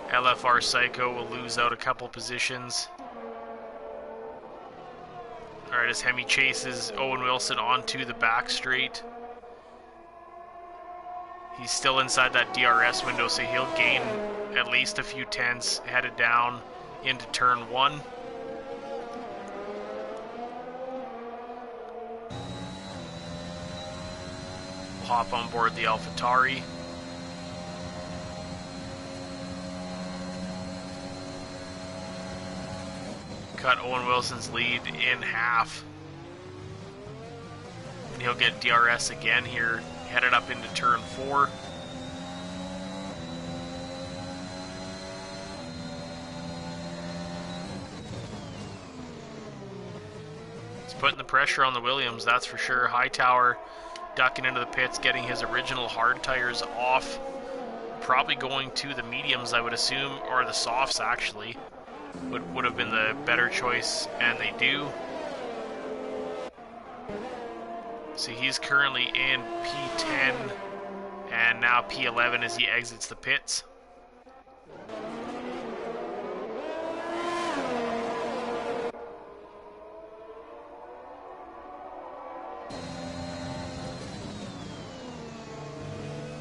LFR Psycho will lose out a couple positions. Alright, as Hemi chases Owen Wilson onto the back straight. He's still inside that DRS window, so he'll gain at least a few tenths headed down into turn 1. We'll hop on board the AlphaTauri. Cut Owen Wilson's lead in half. And he'll get DRS again here, headed up into turn 4. He's putting the pressure on the Williams, that's for sure. Hightower ducking into the pits, getting his original hard tires off. Probably going to the mediums, I would assume, or the softs actually. Would have been the better choice, and they do. So he's currently in P10 and now P11 as he exits the pits.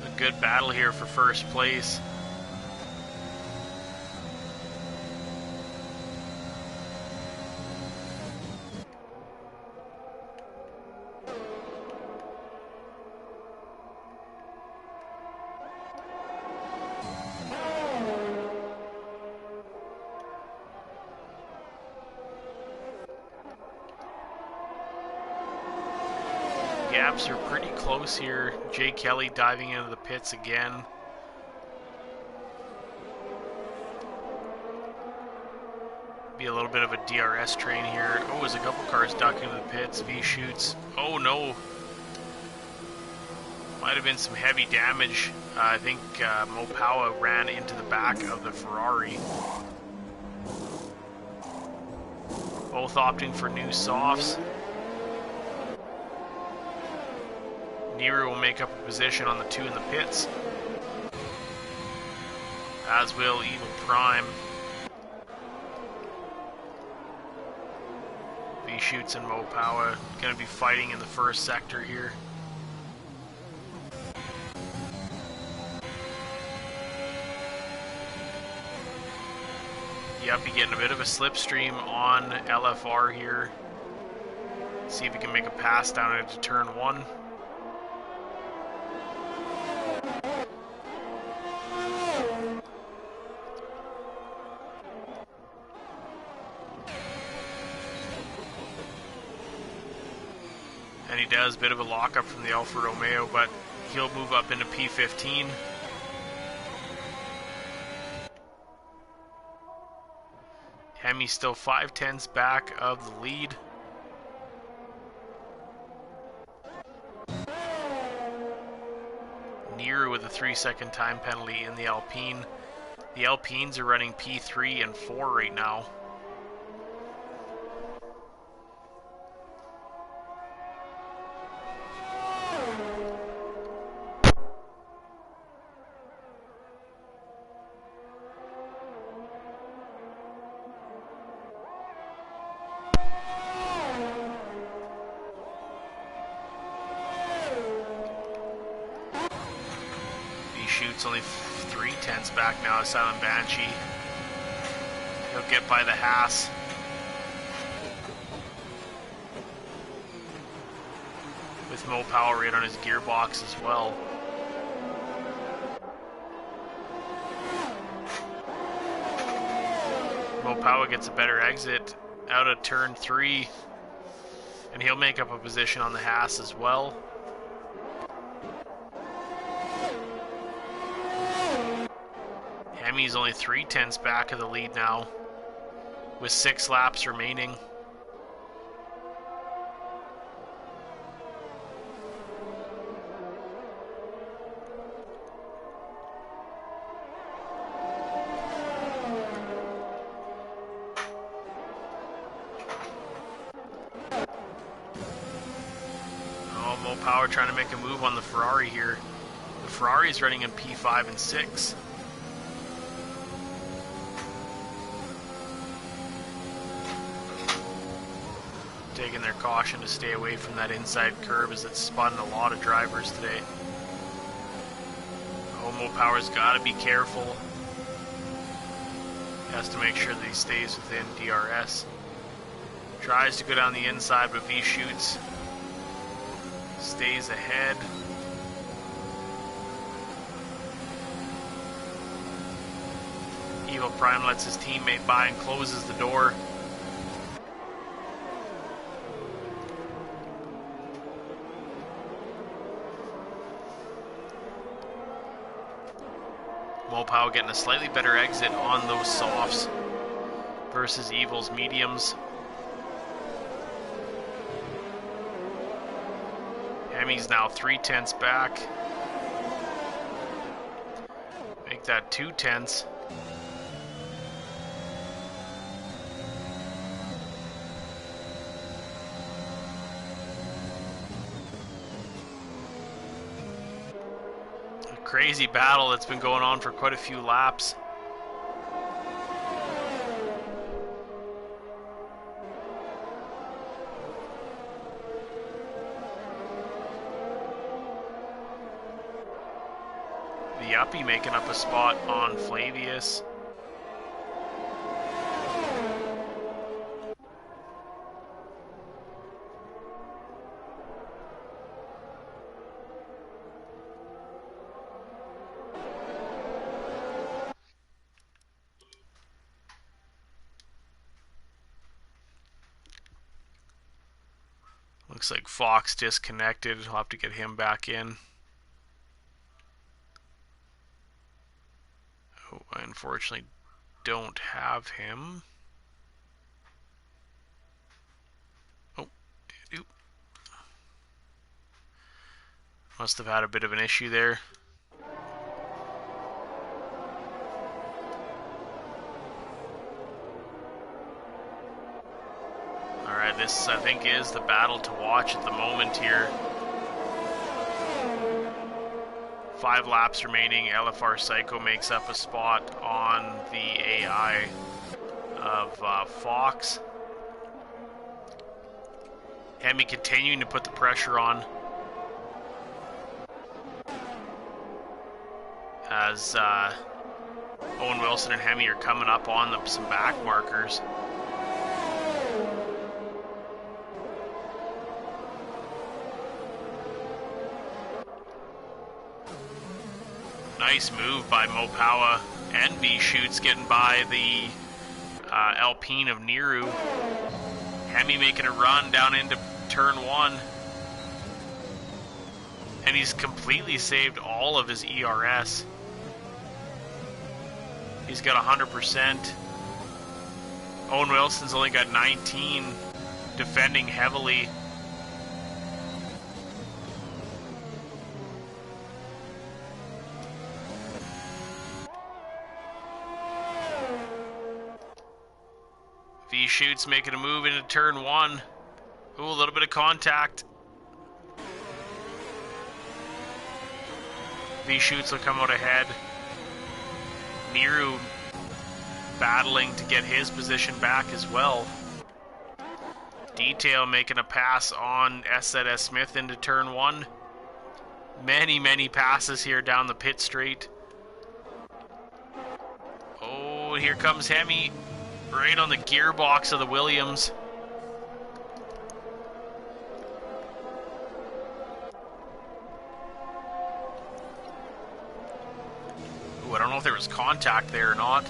A good battle here for first place. Gaps are pretty close here. Jay Kelly diving into the pits again. Be a little bit of a DRS train here. Oh, there's a couple cars ducking into the pits. V shoots. Oh no. Might have been some heavy damage. I think Mopawa ran into the back of the Ferrari. Both opting for new softs. Nehru will make up a position on the 2 in the pits, as will Evil Prime. V-Shoots and Mopawa going to be fighting in the first sector here. Yep, be getting a bit of a slipstream on LFR here. See if he can make a pass down into turn 1. And he does, bit of a lockup from the Alfa Romeo, but he'll move up into P15. Hemi's still 5/10ths back of the lead. Nehru with a 3-second time penalty in the Alpine. The Alpines are running P3 and 4 right now. V-Shoot's only 3/10 back now. Silent Banshee. He'll get by the Haas. With Mo Power right on his gearbox as well. Mo Power gets a better exit out of turn 3. And he'll make up a position on the Haas as well. Hemi's only 3/10 back of the lead now, with 6 laps remaining. Oh, Mo Power trying to make a move on the Ferrari here. The Ferrari's running in P5 and 6. Taking their caution to stay away from that inside curve as it's spun a lot of drivers today. Oh, Mo Power's got to be careful. He has to make sure that he stays within DRS. Tries to go down the inside, but V-Shoots stays ahead. Evil Prime lets his teammate by and closes the door. Mo Power getting a slightly better exit on those softs versus Evil's mediums. Hemi's now 3/10 back. Make that 2/10. Crazy battle that's been going on for quite a few laps. The Uppie making up a spot on Flavius. Looks like Fox disconnected. I'll have to get him back in. Oh, I unfortunately don't have him. Oh, I do. Must have had a bit of an issue there. Alright, this I think is the battle to watch at the moment here. 5 laps remaining. LFR Psycho makes up a spot on the AI of Fox. Hemi continuing to put the pressure on as Owen Wilson and Hemi are coming up on some back markers. Nice move by Mo Power and V-Shoots getting by the Alpine of Niru. Hemi making a run down into turn 1. And he's completely saved all of his ERS. He's got 100%. Owen Wilson's only got 19, defending heavily. V-Shoots making a move into turn 1. Ooh, a little bit of contact. V-Shoots will come out ahead. Niru battling to get his position back as well. Detail making a pass on SZS Smith into turn 1. Many passes here down the pit straight. Oh, here comes Hemi, right on the gearbox of the Williams. Ooh, I don't know if there was contact there or not.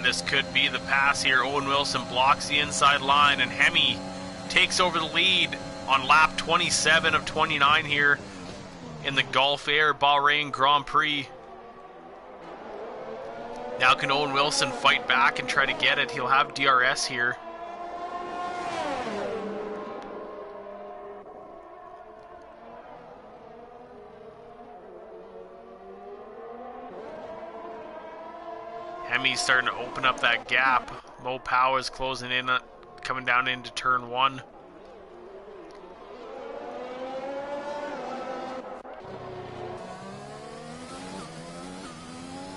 This could be the pass here. Owen Wilson blocks the inside line, and Hemi takes over the lead on lap 27 of 29 here in the Gulf Air Bahrain Grand Prix. Now can Owen Wilson fight back and try to get it? He'll have DRS here. Hemi's starting to open up that gap. Mo Pow is closing in, coming down into turn 1.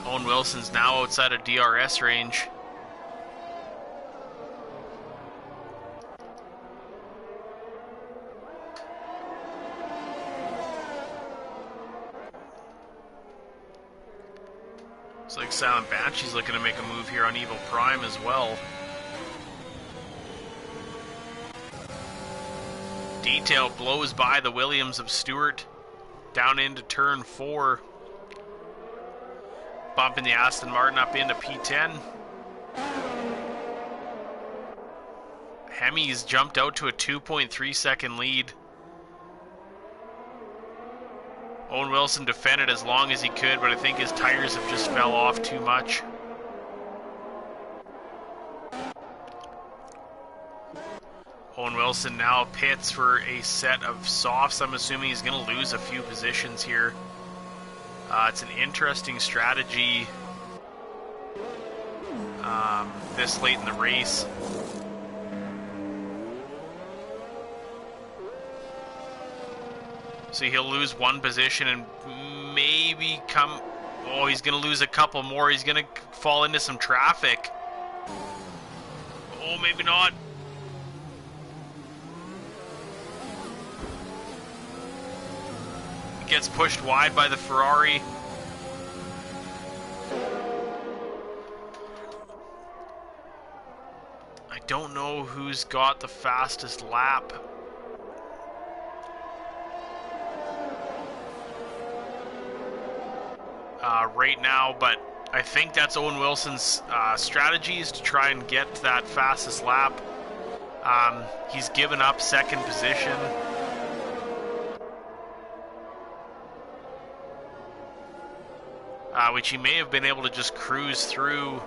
Owen Wilson's now outside of DRS range. Looks like Silent Banshee's looking to make a move here on Evil Prime as well. Detail blows by the Williams of Stewart down into turn 4. Bumping the Aston Martin up into P10. Hemi's jumped out to a 2.3 second lead. Owen Wilson defended as long as he could, but I think his tires have just fell off too much. Owen Wilson now pits for a set of softs. I'm assuming he's going to lose a few positions here. It's an interesting strategy this late in the race. So he'll lose one position and maybe come... Oh, he's going to lose a couple more. He's going to fall into some traffic. Oh, maybe not. He gets pushed wide by the Ferrari. I don't know who's got the fastest lap. Right now, but I think that's Owen Wilson's strategy, is to try and get that fastest lap. He's given up second position. Which he may have been able to just cruise through.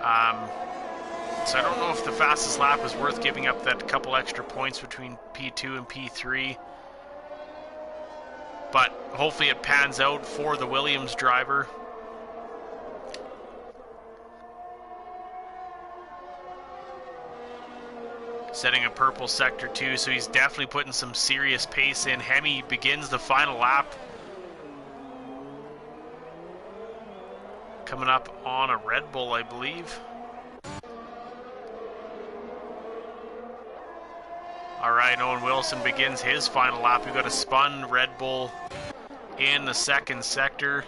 So I don't know if the fastest lap is worth giving up that couple extra points between P2 and P3. But hopefully it pans out for the Williams driver. Setting a purple sector too, so he's definitely putting some serious pace in. Hemi begins the final lap. Coming up on a Red Bull, I believe. Alright, Owen Wilson begins his final lap. We've got a spun Red Bull in the second sector.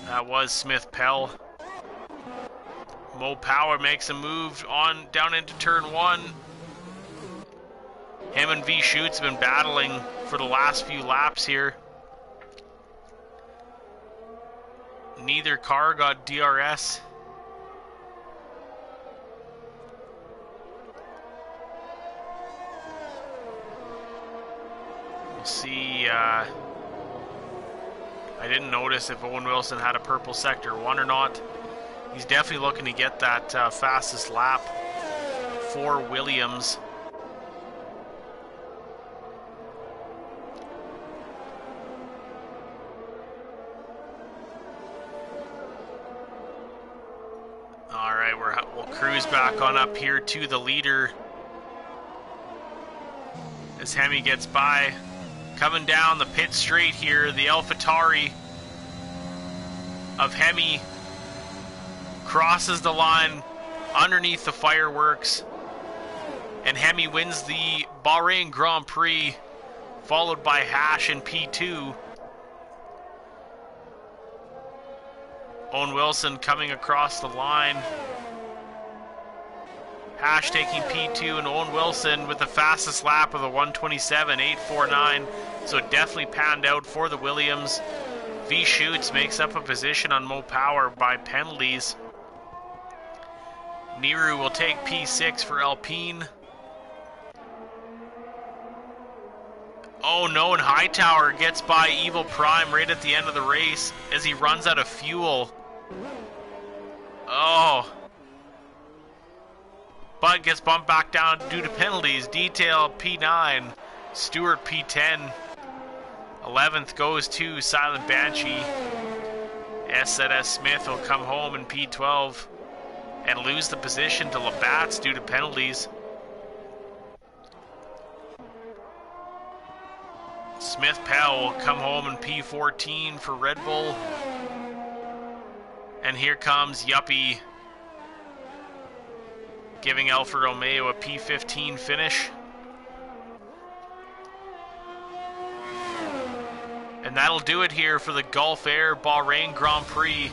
That was Smith Pell. Mo Power makes a move on down into turn 1. Him and V Schutz have been battling for the last few laps here. Neither car got DRS. We'll see. I didn't notice if Owen Wilson had a purple sector 1 or not. He's definitely looking to get that fastest lap for Williams. All right, we'll cruise back on up here to the leader. as Hemi gets by. Coming down the pit straight here, the AlphaTauri of Hemi crosses the line underneath the fireworks, and Hemi wins the Bahrain Grand Prix, followed by Hash in P2. Owen Wilson coming across the line. Hash taking P2, and Owen Wilson with the fastest lap of the 1:27.849. So it definitely panned out for the Williams. V Schutz makes up a position on Mo Power by penalties. Niru will take P6 for Alpine. Oh no, and Hightower gets by Evil Prime right at the end of the race as he runs out of fuel. Oh. But gets bumped back down due to penalties. Detail P9. Stewart P10. 11th goes to Silent Banshee. S3 Smith will come home in P12 and lose the position to Labatt's due to penalties. Smith Pell will come home in P14 for Red Bull. And here comes Yuppie, giving Alfa Romeo a P15 finish. And that'll do it here for the Gulf Air Bahrain Grand Prix.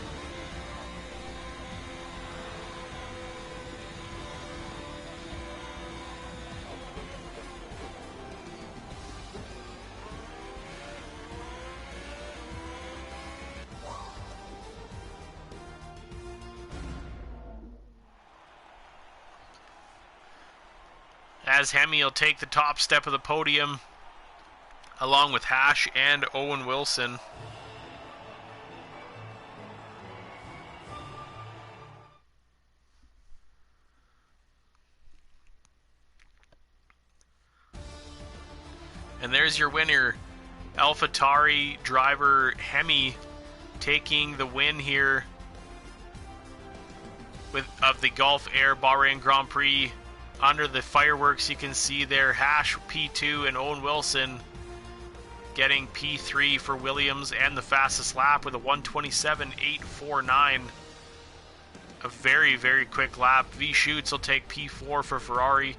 As Hemi will take the top step of the podium, along with Hash and Owen Wilson. And there's your winner, AlphaTauri driver Hemi, taking the win here of the Gulf Air Bahrain Grand Prix. Under the fireworks, you can see there Hash P2 and Owen Wilson getting P3 for Williams and the fastest lap with a 1:27.849. A very, very quick lap. V Schutz will take P4 for Ferrari.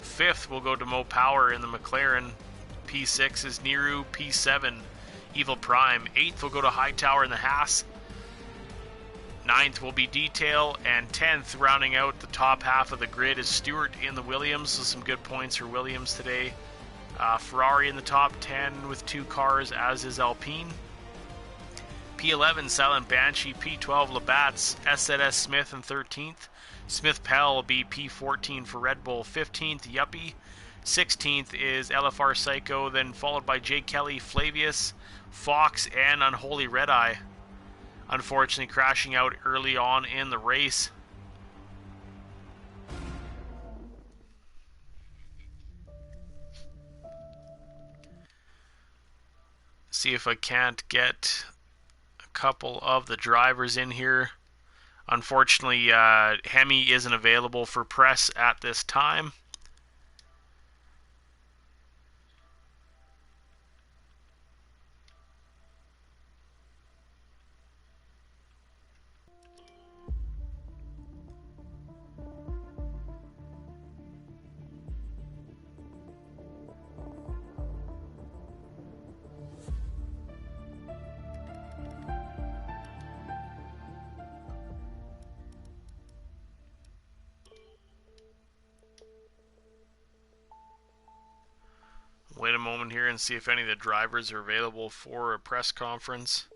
5th will go to Mo Power in the McLaren. P6 is Niru. P7, Evil Prime. 8th will go to Hightower in the Haas. 9th will be Detail, and 10th, rounding out the top half of the grid, is Stewart in the Williams. So some good points for Williams today. Ferrari in the top 10 with 2 cars, as is Alpine. P11, Silent Banshee. P12, Labatt's. S3 Smith in 13th. Smith Pell will be P14 for Red Bull. 15th, Yuppie. 16th is LFR Psycho, then followed by Jake Kelly, Flavius, Fox, and Unholy Red Eye. Unfortunately crashing out early on in the race. See if I can't get a couple of the drivers in here. Unfortunately, Hemi isn't available for press at this time. Wait a moment here and see if any of the drivers are available for a press conference.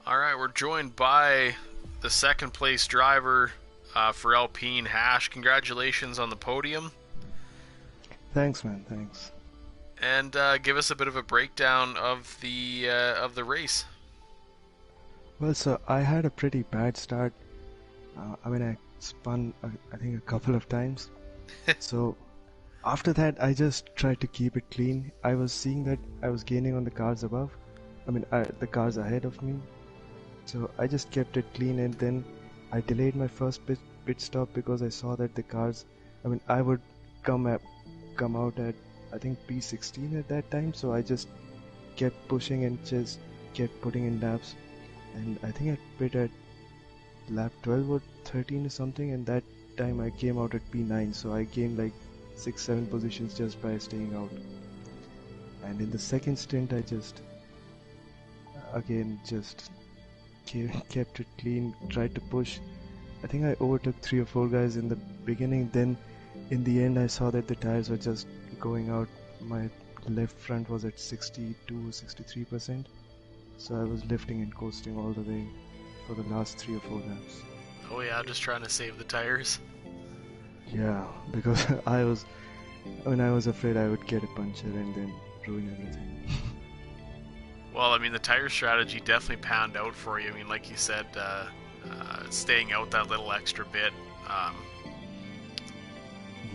Alright, we're joined by the second place driver for Alpine, Hash. Congratulations on the podium. Thanks, man. Thanks. And give us a bit of a breakdown of the race. Well, so I had a pretty bad start. I mean, I spun, I think, a couple of times. So after that, I just tried to keep it clean. I was seeing that I was gaining on the cars above. I mean, the cars ahead of me. So I just kept it clean, and then I delayed my first pit stop because I saw that the cars, I mean, I would come out at, I think, P16 at that time. So I just kept pushing and just kept putting in laps. And I think I pit at lap 12 or 13 or something, and that time I came out at P9, so I gained like 6-7 positions just by staying out. And in the second stint I just again just kept it clean, tried to push. I think I overtook 3 or 4 guys in the beginning, then in the end I saw that the tires were just going out. My left front was at 62-63%, so I was lifting and coasting all the way for the last 3 or 4 laps. Oh yeah, just trying to save the tires. Yeah, because I was afraid I would get a puncture and then ruin everything. Well, I mean, the tire strategy definitely panned out for you. I mean, like you said, staying out that little extra bit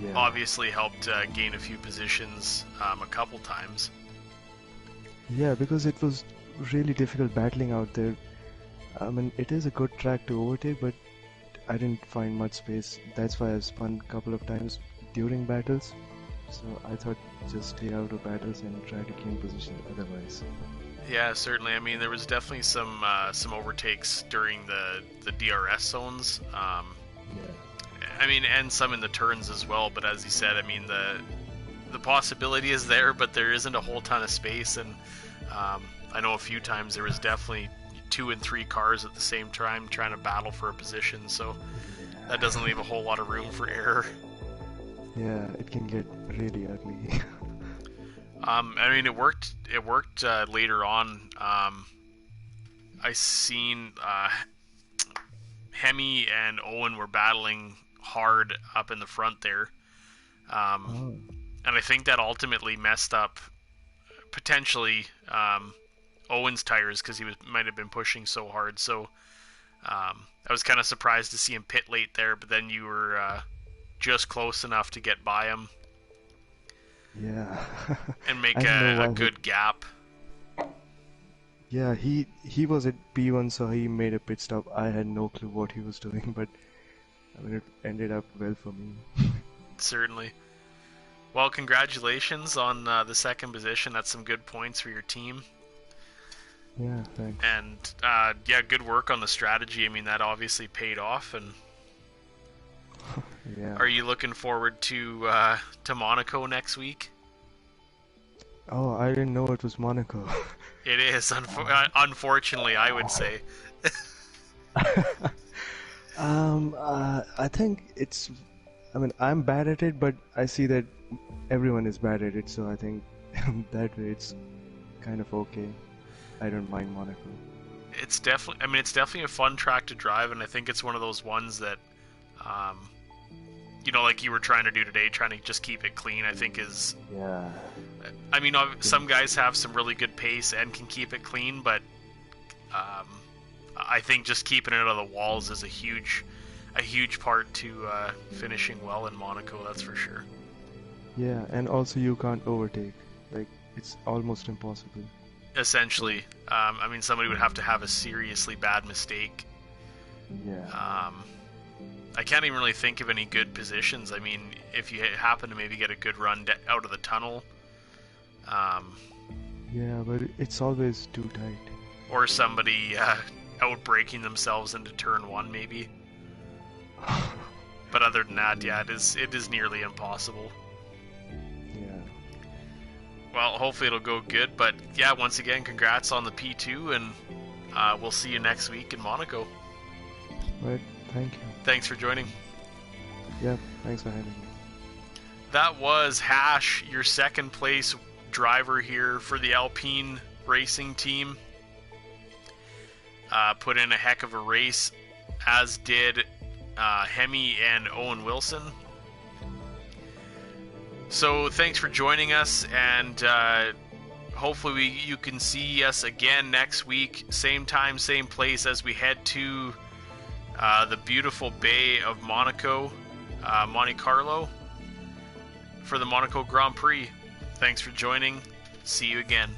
Yeah. obviously helped gain a few positions a couple times. Yeah, because it was really difficult battling out there. I mean, it is a good track to overtake, but I didn't find much space. That's why I spun a couple of times during battles. So I thought just stay out of battles and try to gain position otherwise. Yeah, certainly. I mean, there was definitely some overtakes during the DRS zones. Yeah. I mean, and some in the turns as well. But as you said, I mean, the possibility is there, but there isn't a whole ton of space. And I know a few times there was definitely 2 and 3 cars at the same time trying to battle for a position. So that doesn't leave a whole lot of room for error. Yeah, it can get really ugly. I mean, it worked later on. I seen Hemi and Owen were battling hard up in the front there. And I think that ultimately messed up, potentially, Owen's tires because he might have been pushing so hard. So I was kind of surprised to see him pit late there, but then you were just close enough to get by him. Yeah. And make a good gap. Yeah, he was at P1, so he made a pit stop. I had no clue what he was doing, but I mean, it ended up well for me. Certainly. Well, congratulations on the second position. That's some good points for your team. Yeah, thanks. And yeah, good work on the strategy. I mean, that obviously paid off. And yeah. Are you looking forward to Monaco next week? Oh, I didn't know it was Monaco. It is, unfortunately, I would say. I think it's. I mean, I'm bad at it, but I see that everyone is bad at it, so I think that way it's kind of okay. I don't mind Monaco. It's definitely a fun track to drive, and I think it's one of those ones that, you know, like you were trying to do today, trying to just keep it clean, I think is... Yeah. I mean, some guys have some really good pace and can keep it clean, but I think just keeping it out of the walls is a huge part to finishing well in Monaco, that's for sure. Yeah, and also you can't overtake. Like, it's almost impossible. Essentially. I mean, somebody would have to have a seriously bad mistake. Yeah. I can't even really think of any good positions. I mean, if you happen to maybe get a good run out of the tunnel. Yeah, but it's always too tight. Or somebody out-braking themselves into turn 1, maybe. But other than that, yeah, it is nearly impossible. Yeah. Well, hopefully it'll go good. But yeah, once again, congrats on the P2, and we'll see you next week in Monaco. Right, thank you. Thanks for joining. Yeah, thanks for having me. That was Hash, your second place driver here for the Alpine racing team. Put in a heck of a race, as did Hemi and Owen Wilson. So thanks for joining us, and hopefully you can see us again next week, same time, same place, as we head to the beautiful Bay of Monaco, Monte Carlo, for the Monaco Grand Prix. Thanks for joining. See you again.